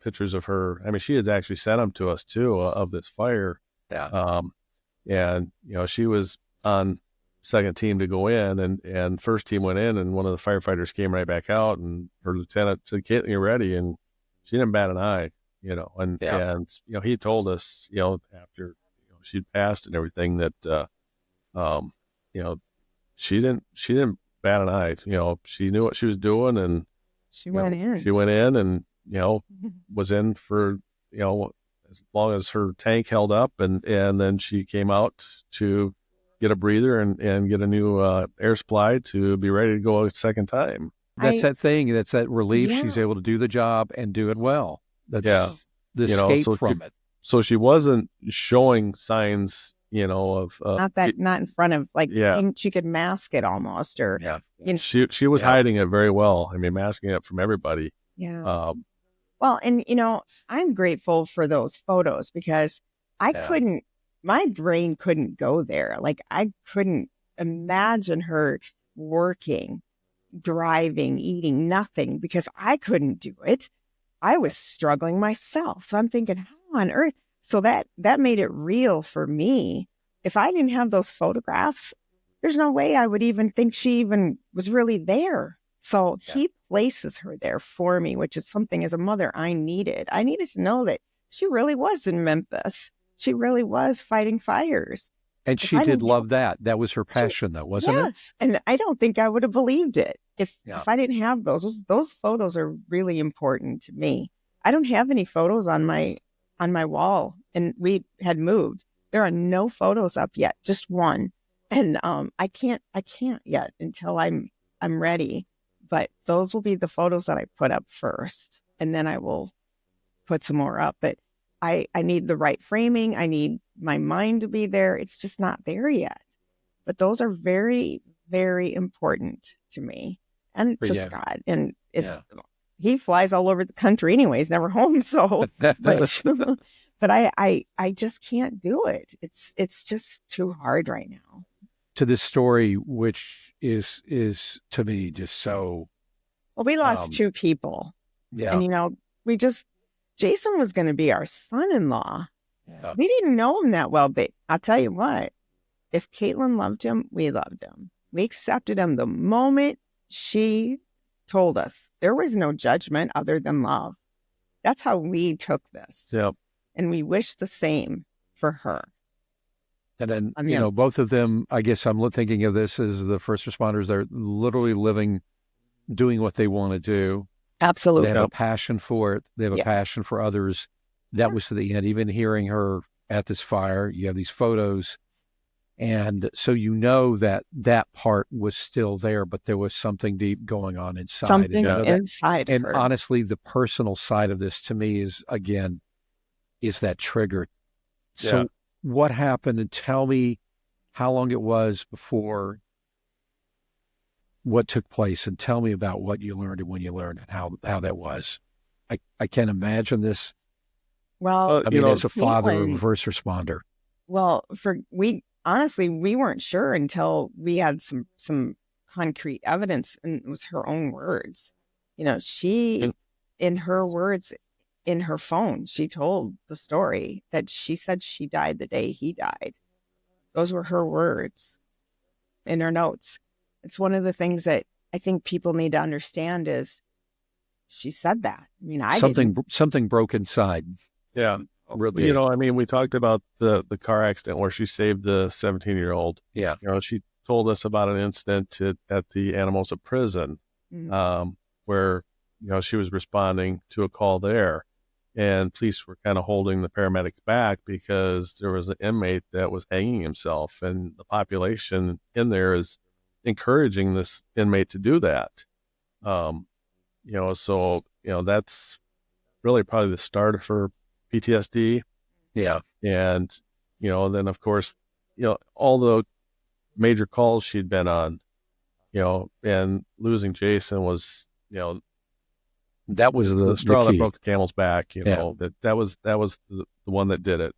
pictures of her. I mean, she had actually sent them to us too, of this fire. Yeah. And, she was on second team to go in, and first team went in, and one of the firefighters came right back out, and her lieutenant said, "Caitlin, you're ready." And she didn't bat an eye, and he told us, after she'd passed and everything, that, she didn't bat an eye. She knew what she was doing, and She went in. She went in and, was in for, as long as her tank held up, and then she came out to get a breather and get a new air supply to be ready to go a second time. That's that thing. That's that relief. Yeah. She's able to do the job and do it well. That's the You know, escape so from it. So she wasn't showing signs, of not in front of, like, Yeah. and she could mask it almost, or Yeah. she was hiding it very well. I mean, masking it from everybody. yeah. Well, and I'm grateful for those photos, because my brain couldn't go there. Like, I couldn't imagine her working, driving, eating, nothing, because I couldn't do it. I was struggling myself. So I'm thinking, how on earth? So that made it real for me. If I didn't have those photographs, there's no way I would even think she even was really there. So he places her there for me, which is something as a mother I needed. I needed to know that she really was in Memphis. She really was fighting fires. And she did love that. That was her passion, though, wasn't it? Yes. And I don't think I would have believed it if I didn't have those. Those photos are really important to me. I don't have any photos on my wall, and we had moved. There are no photos up yet, just one. And I can't yet until I'm ready. But those will be the photos that I put up first, and then I will put some more up. But I need the right framing. I need my mind to be there. It's just not there yet. But those are very, very important to me and to Scott. And he flies all over the country anyways, never home. So, but I just can't do it. It's just too hard right now. To this story, which is to me just so. Well, we lost two people. Yeah. And, Jason was going to be our son-in-law. Yeah. We didn't know him that well, but I'll tell you what, if Caitlin loved him, we loved him. We accepted him the moment she told us. There was no judgment other than love. That's how we took this. Yep. And we wish the same for her. And then, both of them, I guess I'm thinking of this as the first responders. They're literally living, doing what they want to do. Absolutely. They have a passion for it. They have a passion for others. That was to the end. Even hearing her at this fire, you have these photos. And so that part was still there, but there was something deep going on inside. Something inside her. And honestly, the personal side of this to me is that trigger. So what happened? And tell me how long it was before what took place, and tell me about what you learned and when you learned and how that was. I can't imagine this. Well, as a father of a first responder. Well, we weren't sure until we had some concrete evidence, and it was her own words. She, in her words, in her phone, she told the story that she said she died the day he died. Those were her words in her notes. It's one of the things that I think people need to understand is she said that. I mean, something broke inside. Yeah. Really. We talked about the car accident where she saved the 17-year-old. Yeah. She told us about an incident at the Anamosa prison, where, she was responding to a call there, and police were kind of holding the paramedics back because there was an inmate that was hanging himself, and the population in there is encouraging this inmate to do that. So that's really probably the start of her PTSD. Yeah. And, then of course, all the major calls she'd been on, and losing Jason was, That was the straw key. that broke the camel's back. You Yeah. know, that was the one that did it.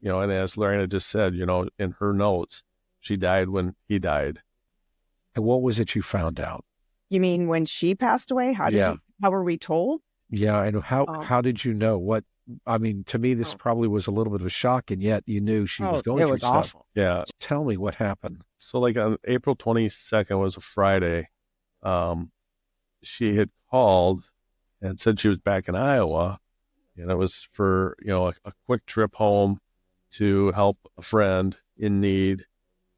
You know, and as Lorena just said, you know, in her notes, she died when he died. And what was it you found out? You mean when she passed away? How were we told? Yeah, and how did you know? What I mean, to me, this probably was a little bit of a shock, and yet you knew she was going it through was stuff. awful. Yeah. Tell me what happened. So like on April 22nd was a Friday. She had called and said she was back in Iowa, and it was for, you know, a quick trip home to help a friend in need.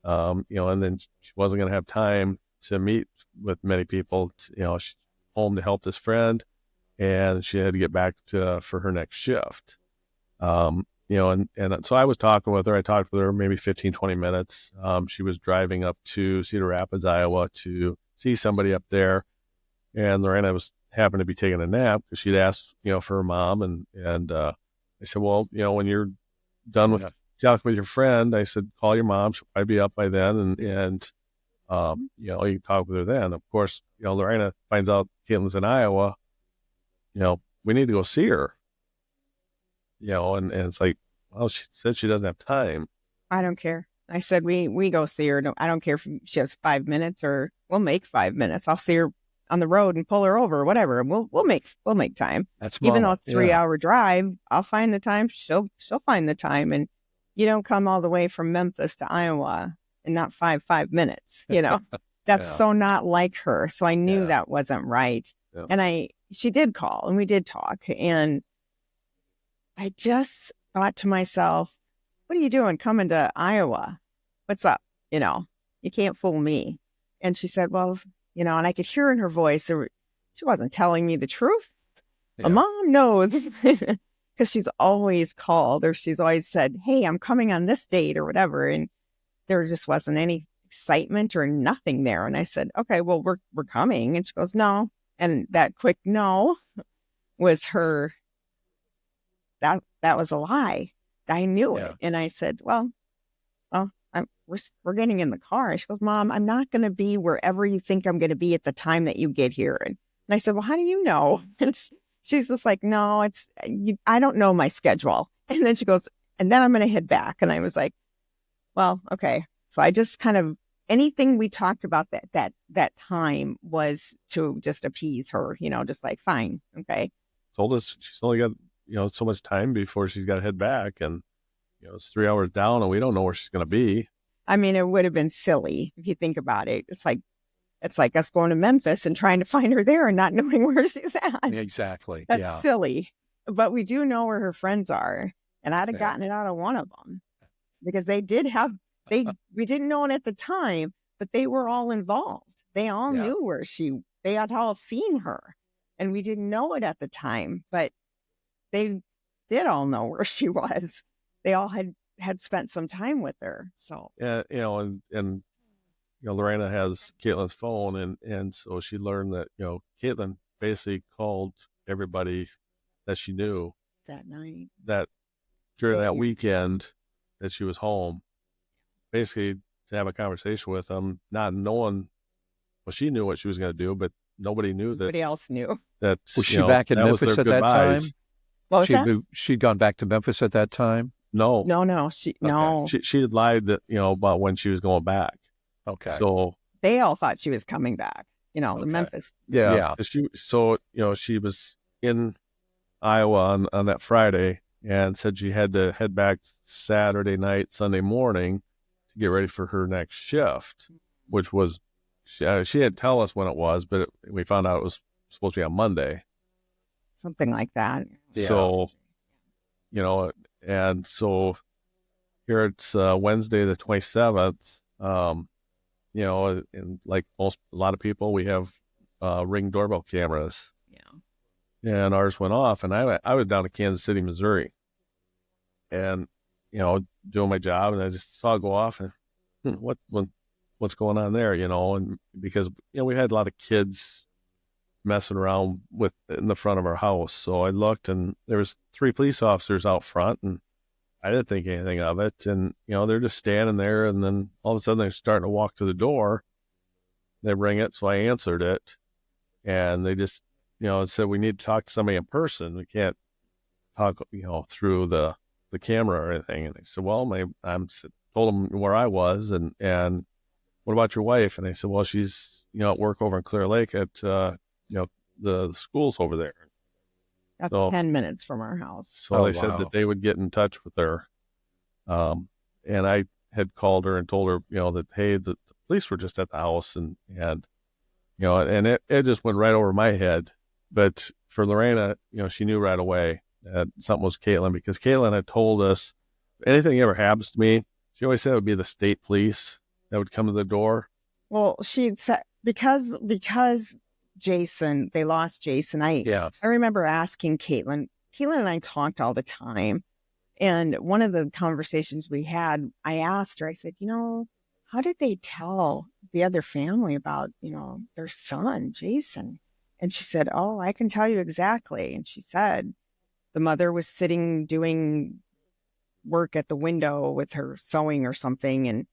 You know, and then she wasn't going to have time to meet with many people. You know, she's home to help this friend, and she had to get back for her next shift. You know, and so I was talking with her. I talked with her maybe 15, 20 minutes. She was driving up to Cedar Rapids, Iowa to see somebody up there. And Lorena happened to be taking a nap because she'd asked, you know, for her mom. And I said, well, you know, when you're done with talking with your friend, I said, call your mom. She'll probably be up by then. And you know, you can talk with her then. Of course, you know, Lorena finds out Caitlyn's in Iowa. You know, we need to go see her. You know, and it's like, well, she said she doesn't have time. I don't care. I said, we go see her. No, I don't care if she has 5 minutes, or we'll make 5 minutes. I'll see her on the road and pull her over or whatever. We'll make time. That's even mama. though it's a 3-hour drive, I'll find the time. She'll find the time. And you don't come all the way from Memphis to Iowa and not 5 minutes, you know. That's so not like her. So I knew that wasn't right. Yeah. And she did call and we did talk, and I just thought to myself, what are you doing coming to Iowa? What's up? You know, you can't fool me. And she said, well, you know, and I could hear in her voice, she wasn't telling me the truth. Yeah. Mom knows, because she's always called, or she's always said, hey, I'm coming on this date or whatever. And there just wasn't any excitement or nothing there. And I said, okay, well, we're coming. And she goes, no. And that quick no was her. That was a lie. I knew it. And I said, well, we're getting in the car. And she goes, Mom, I'm not going to be wherever you think I'm going to be at the time that you get here. And I said, well, how do you know? And she's just like, no, I don't know my schedule. And then she goes, and then I'm going to head back. And I was like, well, okay. So I just kind of, anything we talked about that time was to just appease her, you know, just like, fine. Okay. Told us she's only got, you know, so much time before she's got to head back. And, you know, it's 3 hours down and we don't know where she's going to be. I mean, it would have been silly if you think about it. It's like us going to Memphis and trying to find her there and not knowing where she's at. Exactly. That's silly. But we do know where her friends are. And I'd have gotten it out of one of them, because we didn't know it at the time, but they were all involved. They all knew where they had all seen her, and we didn't know it at the time, but they did all know where she was. They all had spent some time with her. So yeah, you know, and you know, Lorena has Caitlyn's phone, and so she learned that, you know, Caitlyn basically called everybody that she knew that night, that during that weekend that she was home, basically to have a conversation with them, not knowing, well, she knew what she was going to do, but nobody knew that. Nobody else knew. That was she back in Memphis at that time? What was that? She'd gone back to Memphis at that time? No. She had lied that, you know, about when she was going back. Okay. So they all thought she was coming back, you know, the Memphis. Yeah. So, you know, she was in Iowa on that Friday and said she had to head back Saturday night, Sunday morning to get ready for her next shift, which was, she didn't tell us when it was, but we found out it was supposed to be on Monday. Something like that. Yeah. So, you know, and so here it's Wednesday the 27th. You know, and like a lot of people, we have Ring doorbell cameras. Yeah. And ours went off, and I was down in Kansas City, Missouri, and, you know, doing my job, and I just saw it go off, and what's going on there, you know? And because, you know, we had a lot of kids messing around in the front of our house, so I looked, and there was 3 police officers out front, and I didn't think anything of it. And, you know, they're just standing there, and then all of a sudden they're starting to walk to the door. They ring it, so I answered it, and they just and said, we need to talk to somebody in person. We can't talk, through the camera or anything. And I said, well, told them where I was and what about your wife? And they said, well, she's, at work over in Clear Lake at, the schools over there. That's So, 10 minutes from our house. So they said that they would get in touch with her. And I had called her and told her, that, hey, the police were just at the house and it just went right over my head. But for Lorena, she knew right away that something was Caitlin, because Caitlin had told us anything ever happens to me, she always said it would be the state police that would come to the door. Well, she'd said, because Jason, they lost Jason. I remember asking Caitlin. Caitlin and I talked all the time. And one of the conversations we had, I asked her, I said, how did they tell the other family about, their son, Jason? And she said, oh, I can tell you exactly. And she said the mother was sitting doing work at the window with her sewing or something. And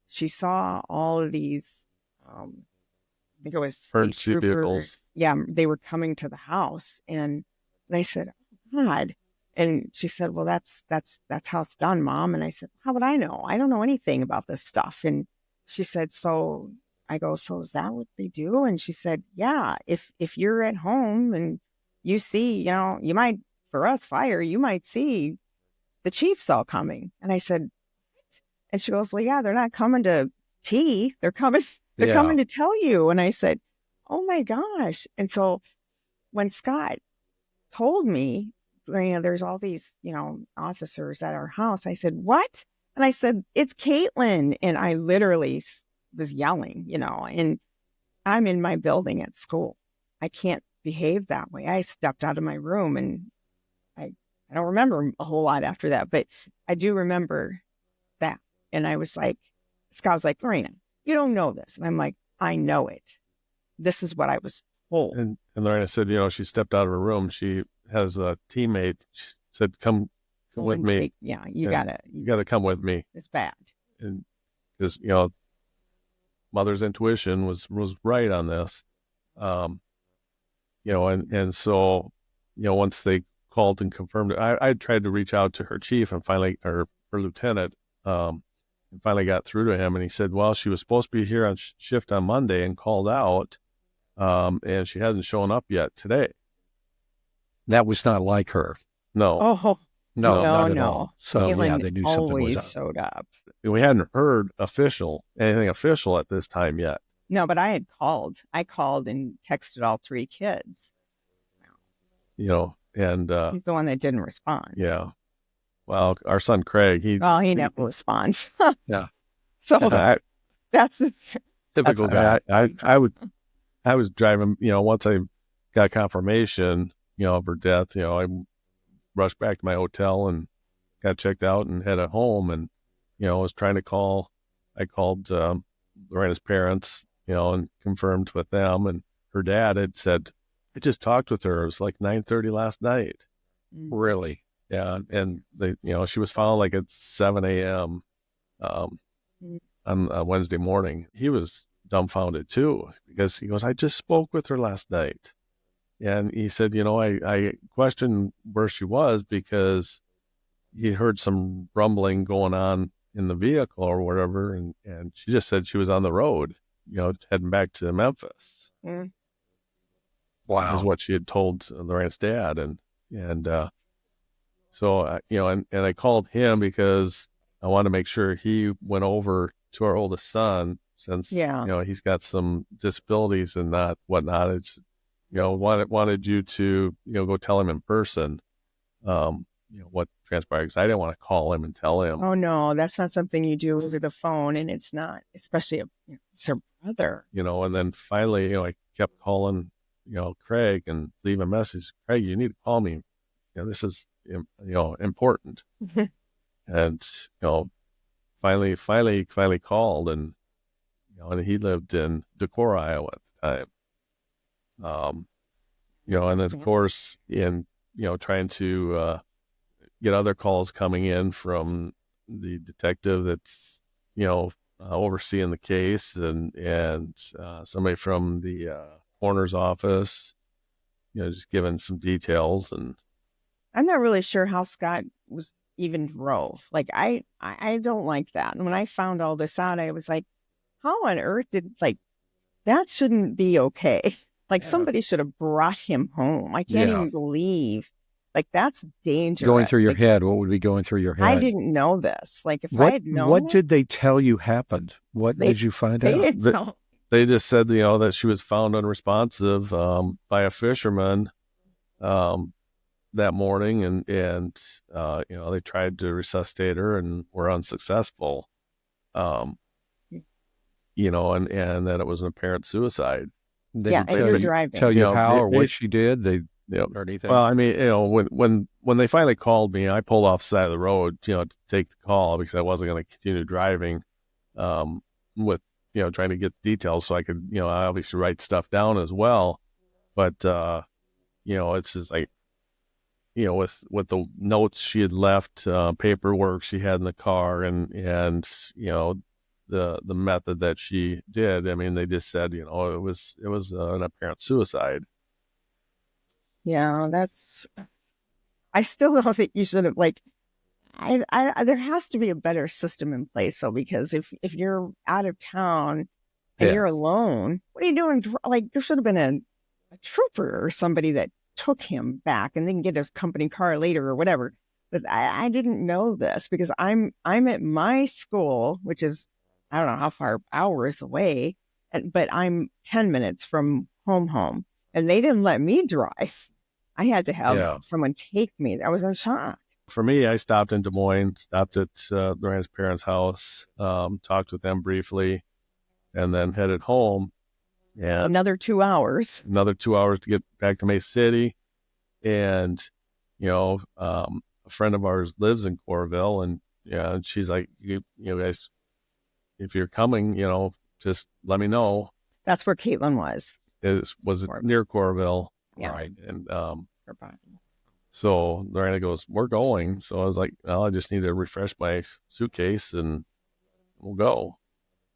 she saw all of these, I think it was emergency vehicles. Yeah, they were coming to the house. And I said, oh, God. And she said, well, that's how it's done, Mom. And I said, how would I know? I don't know anything about this stuff. And she said, so I go, so is that what they do? And she said, yeah, if you're at home and you see, you might, for us, fire, you might see the chiefs all coming. And I said, and she goes, well, yeah, they're not coming to tea. They're coming to tell you. And I said, oh my gosh. And so when Scott told me, there's all these, officers at our house, I said, what? And I said, it's Caitlin. And I literally was yelling, and I'm in my building at school. I can't behave that way. I stepped out of my room, and I don't remember a whole lot after that, but I do remember that. And I was like, Scott was like, Lorena, you don't know this. And I'm like, I know it. This is what I was told. And Lorena said, she stepped out of her room. She has a teammate. She said, come with me. You gotta come with me. It's bad. And because, mother's intuition was right on this. And so, once they called and confirmed it, I tried to reach out to her chief and finally, or her lieutenant, and finally got through to him. And he said, well, she was supposed to be here on shift on Monday and called out. And she hasn't shown up yet today. That was not like her. No. Oh, no, not at no. all. So Caitlin they knew something was up. Showed up. We hadn't heard anything official at this time yet. No, but I had called. I called and texted all three kids. And he's the one that didn't respond. Yeah. Well, our son Craig, he never responds. Yeah. So that's a typical guy. I was driving, once I got confirmation, of her death, I rushed back to my hotel and got checked out and headed home. And, I was trying to call. I called Lorena's parents, and confirmed with them. And her dad had said, I just talked with her. It was like 9:30 last night. Really? Yeah. And they, she was found like at 7 a.m. On Wednesday morning. He was dumbfounded too, because he goes, I just spoke with her last night. And he said, I questioned where she was because he heard some rumbling going on in the vehicle or whatever. And she just said she was on the road, heading back to Memphis. Mm. Wow. Is what she had told Lorena's dad. So, and I called him because I wanted to make sure he went over to our oldest son, since, he's got some disabilities and whatnot. It's, wanted you to, go tell him in person, what transpired, because I didn't want to call him and tell him. Oh, no, that's not something you do over the phone. And it's not, especially it's her brother. And then finally, I kept calling, Craig and leave a message. Craig, you need to call me. This is, important. And, finally called, and, and he lived in Decorah, Iowa at the time. And then of course in, trying to, get other calls coming in from the detective that's, overseeing the case, and somebody from the coroner's office, just giving some details. And I'm not really sure how Scott was even drove. Like, I don't like that. And when I found all this out, I was like, how on earth that shouldn't be okay. Like, somebody should have brought him home. I can't even believe, like, that's dangerous. Going through your like, head, what would be going through your head? I didn't know this. Like, if I had known what did they tell you happened? What did you find they out? didn't tell. They just said, that she was found unresponsive by a fisherman that morning, and they tried to resuscitate her and were unsuccessful. And that it was an apparent suicide. They And you're driving. tell you how or they- what she did? Or anything? Well, I mean, when they finally called me, I pulled off the side of the road, to take the call because I wasn't going to continue driving, with, trying to get details so I could, obviously write stuff down as well. But, it's just like, with the notes she had left, paperwork she had in the car, and the method that she did. I mean, they just said, it was an apparent suicide. Yeah, I still don't think you should have, like, there has to be a better system in place. So, because if you're out of town and you're alone, what are you doing? Like, there should have been a trooper or somebody that took him back and then get his company car later or whatever. But I didn't know this because I'm at my school, which is, I don't know how far, hours away, but I'm 10 minutes from home, and they didn't let me drive. I had to have someone take me. I was in shock. For me, I stopped in Des Moines, stopped at Loren's parents' house, talked with them briefly, and then headed home. And another 2 hours. Another 2 hours to get back to Mesa City. And, a friend of ours lives in Coralville, and she's like, you guys, if you're coming, just let me know. That's where Caitlyn was. Was near Coralville. Yeah. Right. And so Lorena goes, we're going. So I was like, well, I just need to refresh my suitcase and we'll go.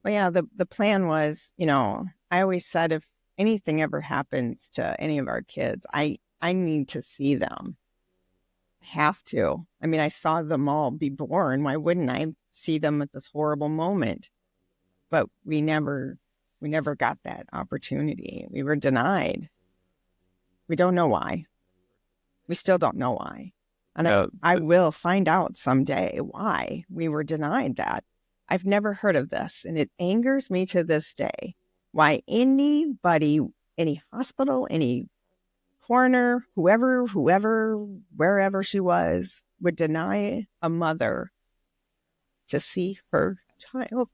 Well, yeah, the plan was, I always said if anything ever happens to any of our kids, I need to see them. Have to. I mean, I saw them all be born. Why wouldn't I see them at this horrible moment? But we never got that opportunity. We were denied. We don't know why. We still don't know why. And I will find out someday why we were denied that. I've never heard of this, and it angers me to this day. Why anybody, any hospital, any coroner, whoever, wherever she was, would deny a mother to see her child.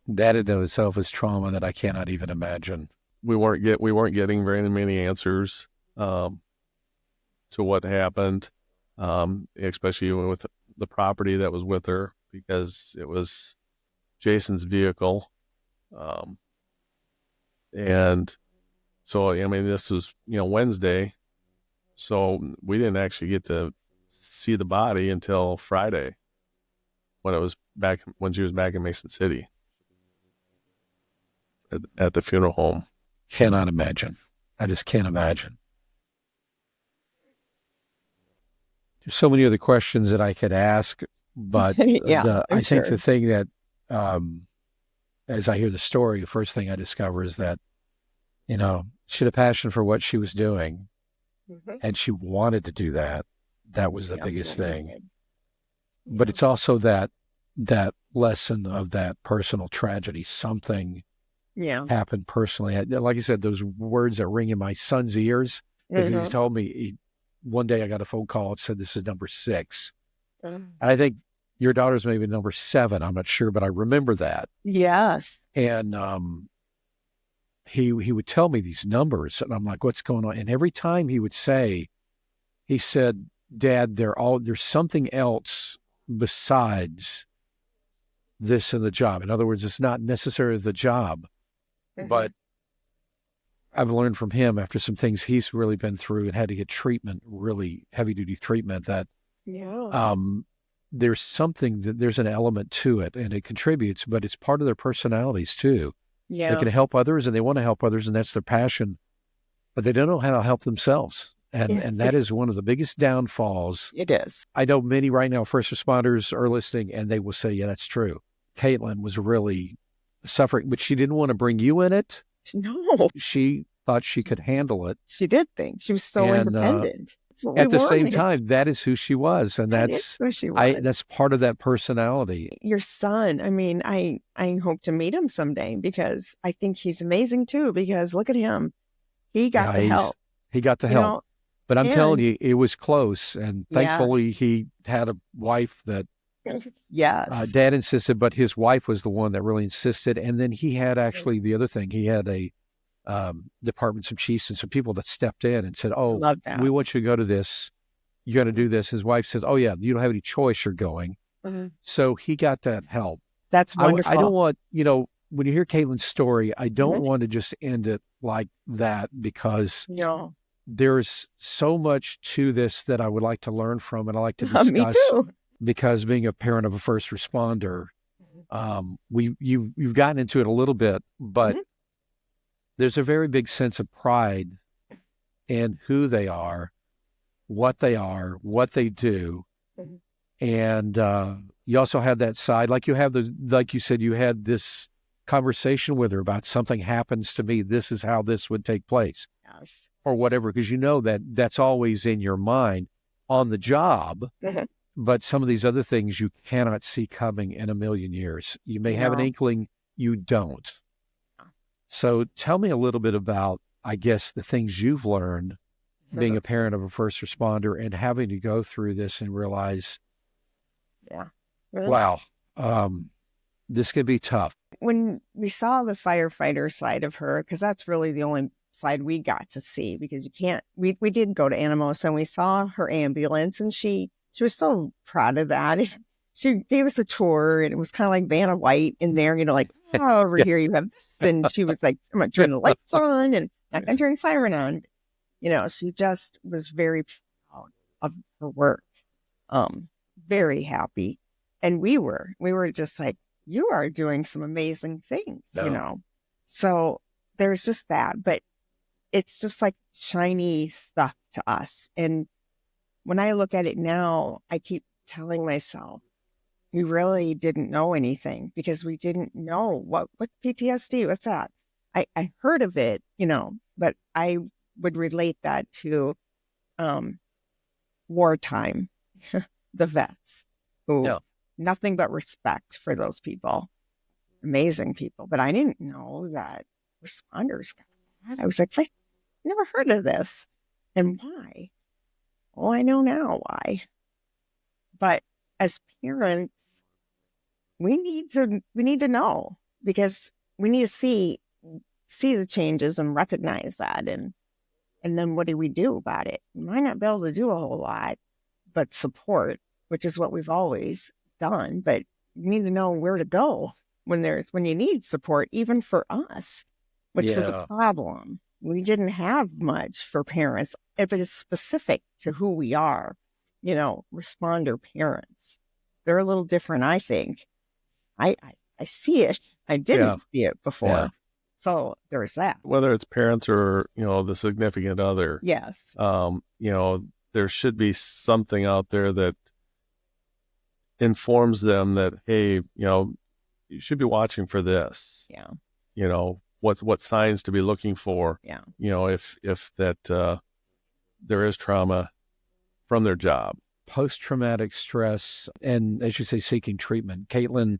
That in of itself is trauma that I cannot even imagine. We weren't getting very many answers to what happened, especially with the property that was with her, because it was Jason's vehicle. And so, I mean, this was, Wednesday. So we didn't actually get to see the body until Friday when she was back in Mason City at the funeral home. Cannot imagine. I just can't imagine. There's so many other questions that I could ask, but I think the thing that, as I hear the story, the first thing I discover is that, she had a passion for what she was doing, and she wanted to do that. That was the biggest thing. But it's also that lesson of that personal tragedy. Something happened personally. Like I said, those words that ring in my son's ears, because he told me one day I got a phone call and said, this is number 6. And I think your daughter's maybe number 7. I'm not sure, but I remember that. Yes. And he would tell me these numbers, and I'm like, what's going on? And every time he said, Dad, there's something else besides this in the job. In other words, it's not necessarily the job, but I've learned from him after some things he's really been through and had to get treatment, really heavy duty treatment, that there's an element to it, and it contributes, but it's part of their personalities too. Yeah. They can help others and they want to help others, and that's their passion but they don't know how to help themselves. And Yeah. and that is one of the biggest downfalls. It is. I know many right now first responders are listening, and they will say, yeah, that's true. Caitlin was really suffering, but she didn't want to bring you in it. No, She thought she could handle it. she did think she was so And, independent. That's what At we the same wanted. time, that is who she was. And That is that's who she was. that's part of that personality. Your son, I mean, I hope to meet him someday because I think he's amazing too, because look at him. He got the help. He got the You help. know, But I'm telling and- you, it was close. And Yeah. thankfully, he had a wife that Yes. Dad insisted, but his wife was the one that really insisted. And then he had actually the other thing. He had a department, some chiefs and some people that stepped in and said, oh, Love that. we want you to go to this. You got to do this. His wife says, oh, yeah, you don't have any choice. You're going. Mhm. So he got that help. That's wonderful. I don't want, when you hear Caitlin's story, I don't Mhm. want to just end it like that because No. there's so much to this that I would like to learn from and I like to discuss. Me too. Because being a parent of a first responder, you've gotten into it a little bit, but Mhm. there's a very big sense of pride in who they are, what they do. Mhm. And you also have that side, like you said, you had this conversation with her about something happens to me. This is how this would take place Gosh. or whatever. Cause that's always in your mind on the job. Mhm. But some of these other things you cannot see coming in a million years. You may have an No. inkling, you don't. So tell me a little bit about, I guess, the things you've learned being a parent of a first responder and having to go through this and realize, Yeah. Really? wow, this could be tough. When we saw the firefighter side of her, because that's really the only side we got to see, because you can't, we did go to Anamosa and we saw her ambulance and she was so proud of that. She gave us a tour and it was kind of like Vanna White in there, like, oh, over here you have this. And she was like, I'm going to turn the lights on and I'm going to turn the siren on. She just was very proud of her work. Very happy. And we were just like, you are doing some amazing things, So there's just that, but it's just like shiny stuff to us. And when I look at it now, I keep telling myself, we really didn't know anything because we didn't know what's PTSD, what's that? I heard of it, but I would relate that to wartime, the vets who nothing but respect for those people, amazing people. But I didn't know that responders got that. I was like, I never heard of this. And why? Oh, I know now why. But as parents, we need to know because we need to see the changes and recognize that. And then what do we do about it? We might not be able to do a whole lot, but support, which is what we've always done. But you need to know where to go when you need support, even for us, which was a problem. We didn't have much for parents if it is specific to who we are, responder parents. They're a little different, I think. I see it. I didn't see it before. Yeah. So there's that. Whether it's parents or, the significant other. Yes. There should be something out there that informs them that, hey, you should be watching for this. Yeah. What signs to be looking for. Yeah. If that there is trauma from their job. Post-traumatic stress and, as you say, seeking treatment. Caitlin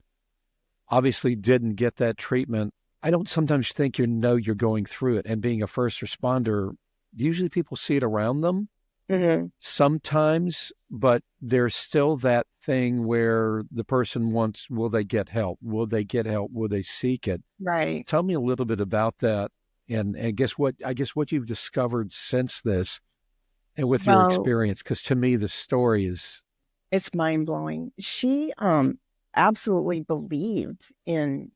obviously didn't get that treatment. I don't sometimes think you're going through it. And being a first responder, usually people see it around them. Mm-hmm. Sometimes, but there's still that thing where the person wants, will they get help? Will they get help? Will they seek it? Right. Tell me a little bit about that. And I guess what you've discovered since this and with your experience, because to me, the story is... It's mind-blowing. She absolutely believed in,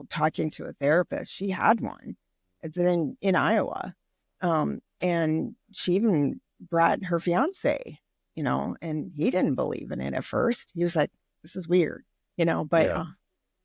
talking to a therapist. She had one then in Iowa. And she even brought her fiance, and he didn't believe in it at first. He was like, this is weird, but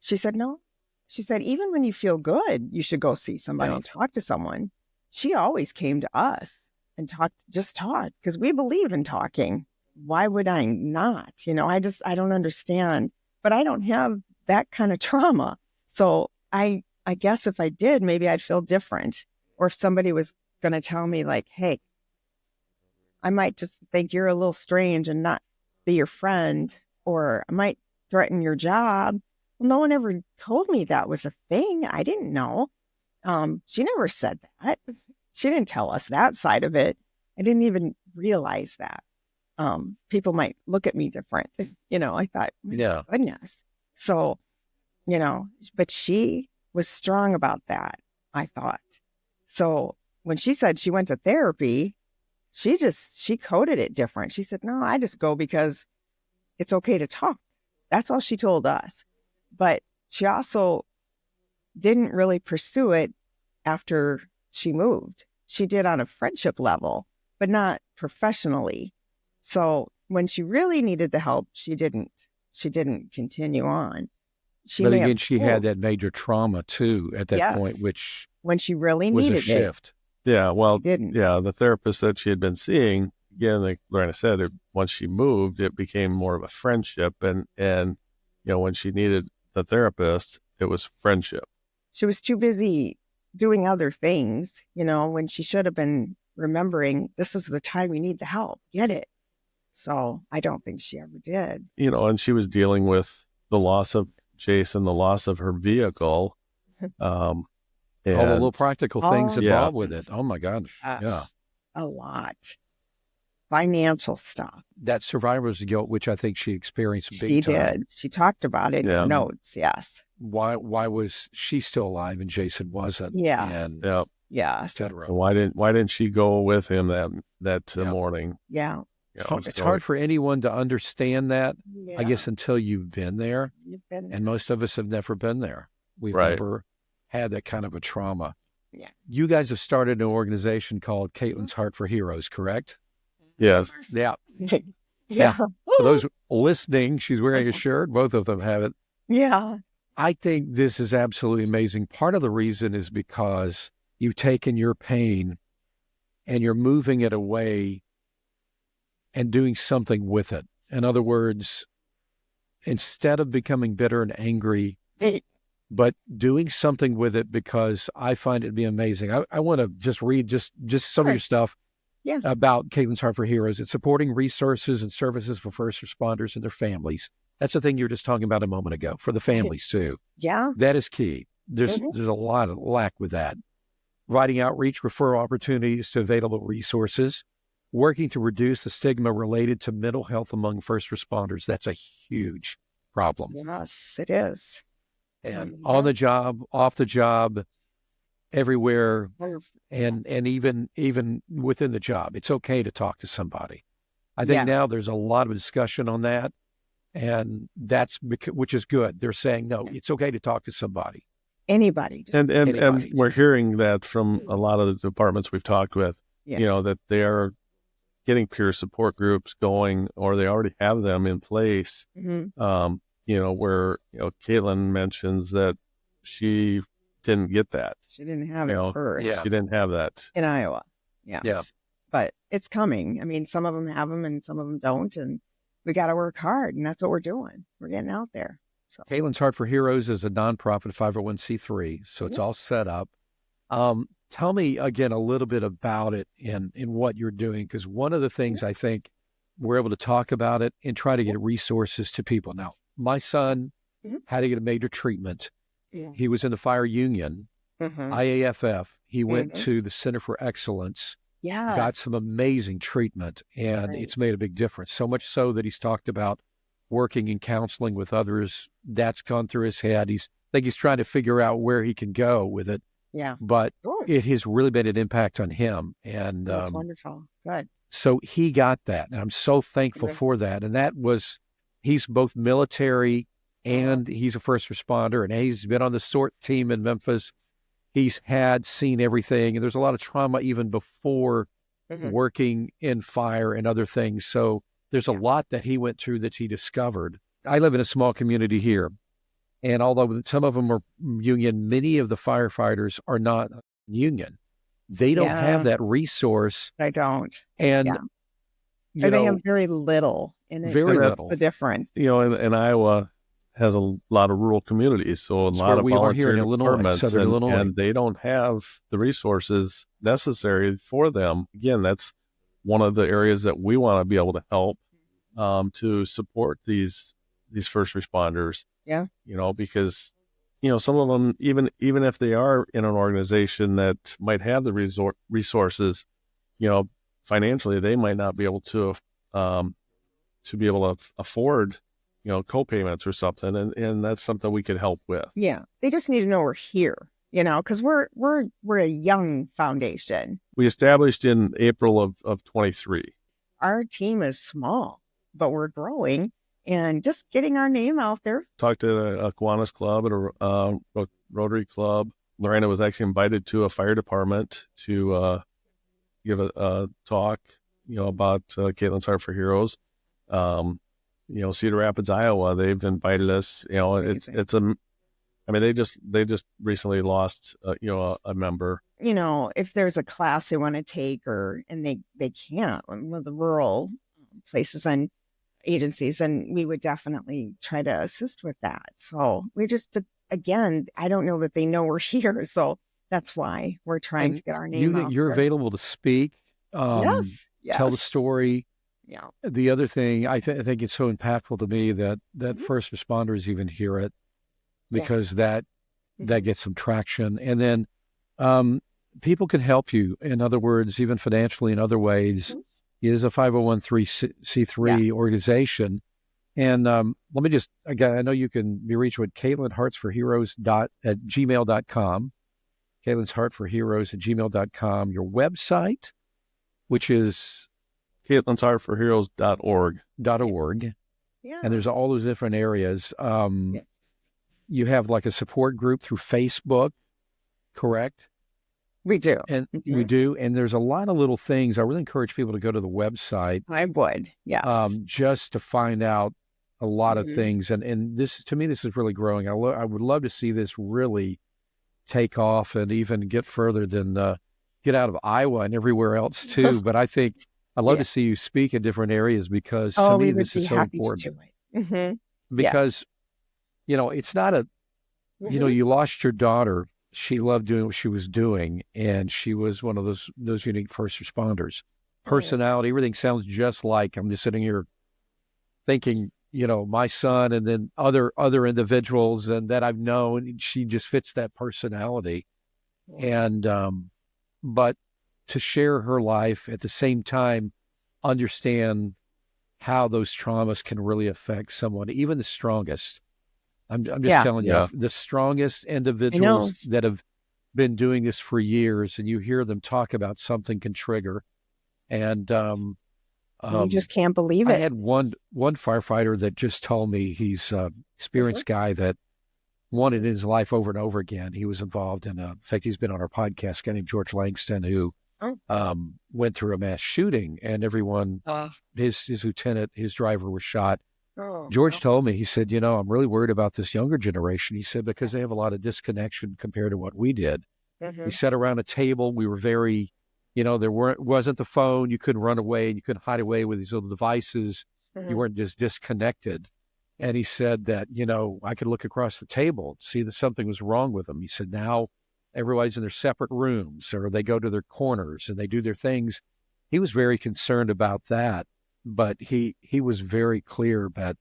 she said, no. She said, even when you feel good, you should go see somebody and talk to someone. she always came to us and talked because we believe in talking. Why would I not? I don't understand, but I don't have that kind of trauma. So I guess if I did, maybe I'd feel different. Or if somebody was going to tell me like, hey, I might just think you're a little strange and not be your friend, or I might threaten your job. Well, no one ever told me that was a thing. I didn't know. She never said that. She didn't tell us that side of it. I didn't even realize that. People might look at me different. I thought, my goodness. So, but she was strong about that, I thought. So when she said she went to therapy, she coded it different. She said, no, I just go because it's okay to talk. That's all she told us. But she also didn't really pursue it after she moved. She did on a friendship level, but not professionally. So when she really needed the help, she didn't continue on. But again, she had that major trauma too at that point, which when she really was needed a shift. Yeah, well, didn't. Yeah, the therapist that she had been seeing, again, like Lorena said, once she moved, it became more of a friendship. And when she needed the therapist, it was friendship. She was too busy doing other things, when she should have been remembering this is the time we need the help. Get it? So I don't think she ever did. And she was dealing with the loss of Jason, the loss of her vehicle. All the little practical things involved with it. Oh my gosh. A lot. Financial stuff. That survivor's guilt, which I think she experienced big time. She did. She talked about it in her notes. Yes. Why was she still alive and Jason wasn't? Yeah. And et cetera. And why didn't she go with him that morning? Yeah. It's hard for anyone to understand that, I guess, until you've been there. And most of us have never been there. We've never had that kind of a trauma. Yeah. You guys have started an organization called Kaitlyn's Heart for Heroes, correct? Yes. Yeah. Yeah. For those listening, she's wearing a shirt. Both of them have it. Yeah. I think this is absolutely amazing. Part of the reason is because you've taken your pain and you're moving it away and doing something with it. In other words, instead of becoming bitter and angry, but doing something with it, because I find it to be amazing. I want to just read just some of your stuff about Kaitlyn's Heart for Heroes. It's supporting resources and services for first responders and their families. That's the thing you were just talking about a moment ago, for the families too. Yeah. That is key. There's a lot of lack with that. Providing outreach, referral opportunities to available resources, working to reduce the stigma related to mental health among first responders. That's a huge problem. Yes, it is. And on the job, off the job, everywhere, and even within the job, it's okay to talk to somebody. I think now there's a lot of discussion on that, and which is good. They're saying, no, it's okay to talk to somebody. Anybody. And we're hearing that from a lot of the departments we've talked with, that they are getting peer support groups going, or they already have them in place. Where, Caitlyn mentions that she didn't get that. She didn't have it first. She didn't have that. In Iowa. Yeah. Yeah. But it's coming. I mean, some of them have them and some of them don't. And we got to work hard. And that's what we're doing. We're getting out there. So Kaitlyn's Heart for Heroes is a nonprofit 501c3. So it's all set up. Tell me again a little bit about it and what you're doing, because one of the things I think we're able to talk about it and try to get resources to people. Now, my son had to get a major treatment. He was in the fire union, IAFF. He went to the Center for Excellence, got some amazing treatment, and it's made a big difference. So much so that he's talked about working in counseling with others. That's gone through his head. I think he's trying to figure out where he can go with it. Yeah. But it has really been an impact on him. And that's wonderful. Good. So he got that. And I'm so thankful for that. And he's both military and he's a first responder. And he's been on the SORT team in Memphis. He's seen everything. And there's a lot of trauma even before working in fire and other things. So there's a lot that he went through that he discovered. I live in a small community here. And although some of them are union, many of the firefighters are not union. They don't Yeah. have that resource. I don't. And, Yeah. you Or they know, have very little in it. very That's little. the difference. And Iowa has a lot of rural communities, so a That's lot where of we are here volunteer in Illinois, departments, Southern Illinois. and they don't have the resources necessary for them. Again, that's one of the areas that we want to be able to help to support these first responders. Yeah. Because some of them, even if they are in an organization that might have the resources, financially they might not be able to be able to afford co-payments or something, and that's something we could help with. Yeah. They just need to know we're here, because we're a young foundation. We established in April of 23. Our team is small, but we're growing, and just getting our name out there. Talked to a Kiwanis Club and a Rotary Club. Lorena was actually invited to a fire department to give a talk, about Kaitlyn's Heart for Heroes. Cedar Rapids, Iowa, they've invited us. They just recently lost, a member. If there's a class they want to take and they can't, the rural places and agencies, and we would definitely try to assist with that. So but again, I don't know that they know we're here. So that's why we're trying to get our name out You're there. available to speak, Yes. tell the story. Yeah. The other thing, I think it's so impactful to me that first responders even hear it, because that gets some traction. And then people can help you. In other words, even financially in other ways. It is a 501c3 organization. And let me just, again, I know you can be reached with Kaitlin at gmail.com. Kaitlyn's Heart for Heroes at gmail.com. Your website, which is Kaitlyn's Heart for Heroes.org. Yeah. And there's all those different areas. You have like a support group through Facebook, correct? We do. And you do. And there's a lot of little things. I really encourage people to go to the website. I would. Yeah. Just to find out a lot of things. And this, to me, this is really growing. I would love to see this really take off and even get further than get out of Iowa and everywhere else too. But I think I'd love to see you speak in different areas, because to me, this is so important. Because, it's not you lost your daughter. She loved doing what she was doing, and she was one of those unique first responders. Personality, everything sounds just like, I'm just sitting here thinking, my son, and then other individuals and that I've known. She just fits that personality. And but to share her life at the same time, understand how those traumas can really affect someone, even the strongest. I'm just telling you, the strongest individuals that have been doing this for years, and you hear them talk about something can trigger. And you just can't believe it. I had one firefighter that just told me he's an experienced guy that wanted in his life over and over again. He was involved in in fact, he's been on our podcast, a guy named George Langston, who went through a mass shooting, and everyone, his lieutenant, his driver was shot. George told me, he said, I'm really worried about this younger generation. He said, because they have a lot of disconnection compared to what we did. We sat around a table. We were very, there wasn't the phone. You couldn't run away. You couldn't hide away with these little devices. You weren't just disconnected. And he said that, I could look across the table, see that something was wrong with them. He said, now everybody's in their separate rooms, or they go to their corners and they do their things. He was very concerned about that. But he was very clear that,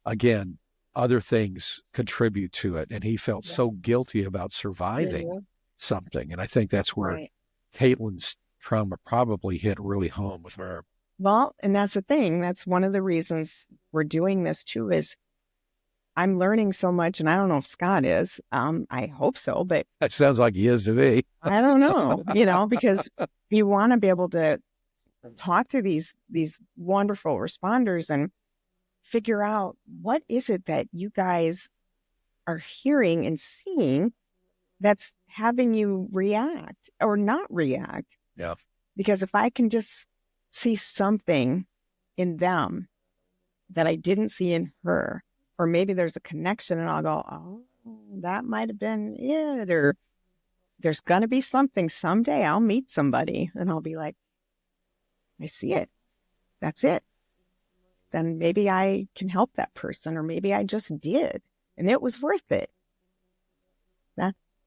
again, other things contribute to it. And he felt so guilty about surviving something. And I think that's where Kaitlyn's trauma probably hit really home with her. Well, and that's the thing. That's one of the reasons we're doing this too, is I'm learning so much. And I don't know if Scott is. I hope so. But that sounds like he is to me. I don't know, because you want to be able to talk to these wonderful responders and figure out, what is it that you guys are hearing and seeing that's having you react or not react. Yeah. Because if I can just see something in them that I didn't see in her, or maybe there's a connection, and I'll go, oh, that might have been it, or there's going to be something someday. I'll meet somebody and I'll be like, I see it. That's it. Then maybe I can help that person, or maybe I just did and it was worth it.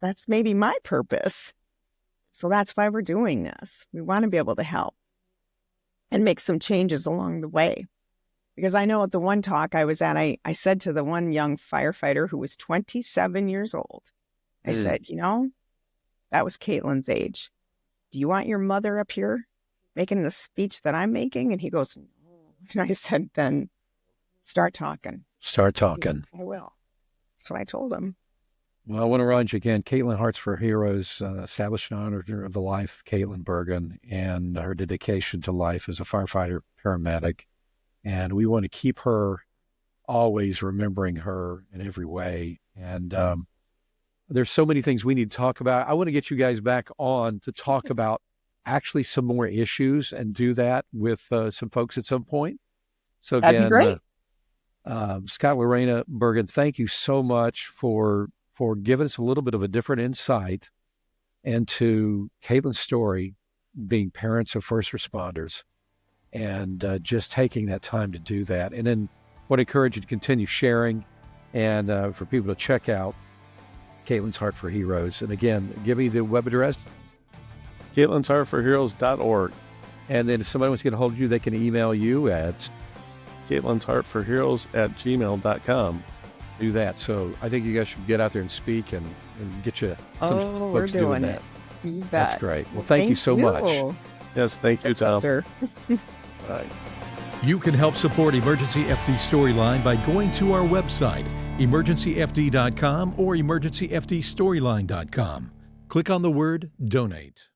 That's maybe my purpose. So that's why we're doing this. We want to be able to help and make some changes along the way. Because I know at the one talk I was at, I said to the one young firefighter who was 27 years old, I said, that was Caitlyn's age. Do you want your mother up here making the speech that I'm making? And he goes, no. And I said, then start talking. Start talking. I will. So I told him. Well, I want to remind you again, Caitlin Hearts for Heroes, established in honor of the life of Kaitlin Bergan and her dedication to life as a firefighter paramedic. And we want to keep her, always remembering her in every way. And there's so many things we need to talk about. I want to get you guys back on to talk about actually some more issues and do that with some folks at some point. So again, that'd be great. Scott Lorena Bergan, thank you so much for giving us a little bit of a different insight into Caitlin's story, being parents of first responders, and just taking that time to do that. And then I want to encourage you to continue sharing and for people to check out Caitlin's Heart for Heroes. And again, give me the web address. Caitlin'sHeartForHeroes.org. And then if somebody wants to get a hold of you, they can email you at Caitlin'sHeartForHeroes@gmail.com. Do that. So I think you guys should get out there and speak and get you some folks we're doing that. You bet. That's great. Well, thank you so much. Yes, thank you, Tom. Sure. Bye. You can help support Emergency FD Storyline by going to our website, emergencyfd.com or emergencyfdstoryline.com. Click on the word Donate.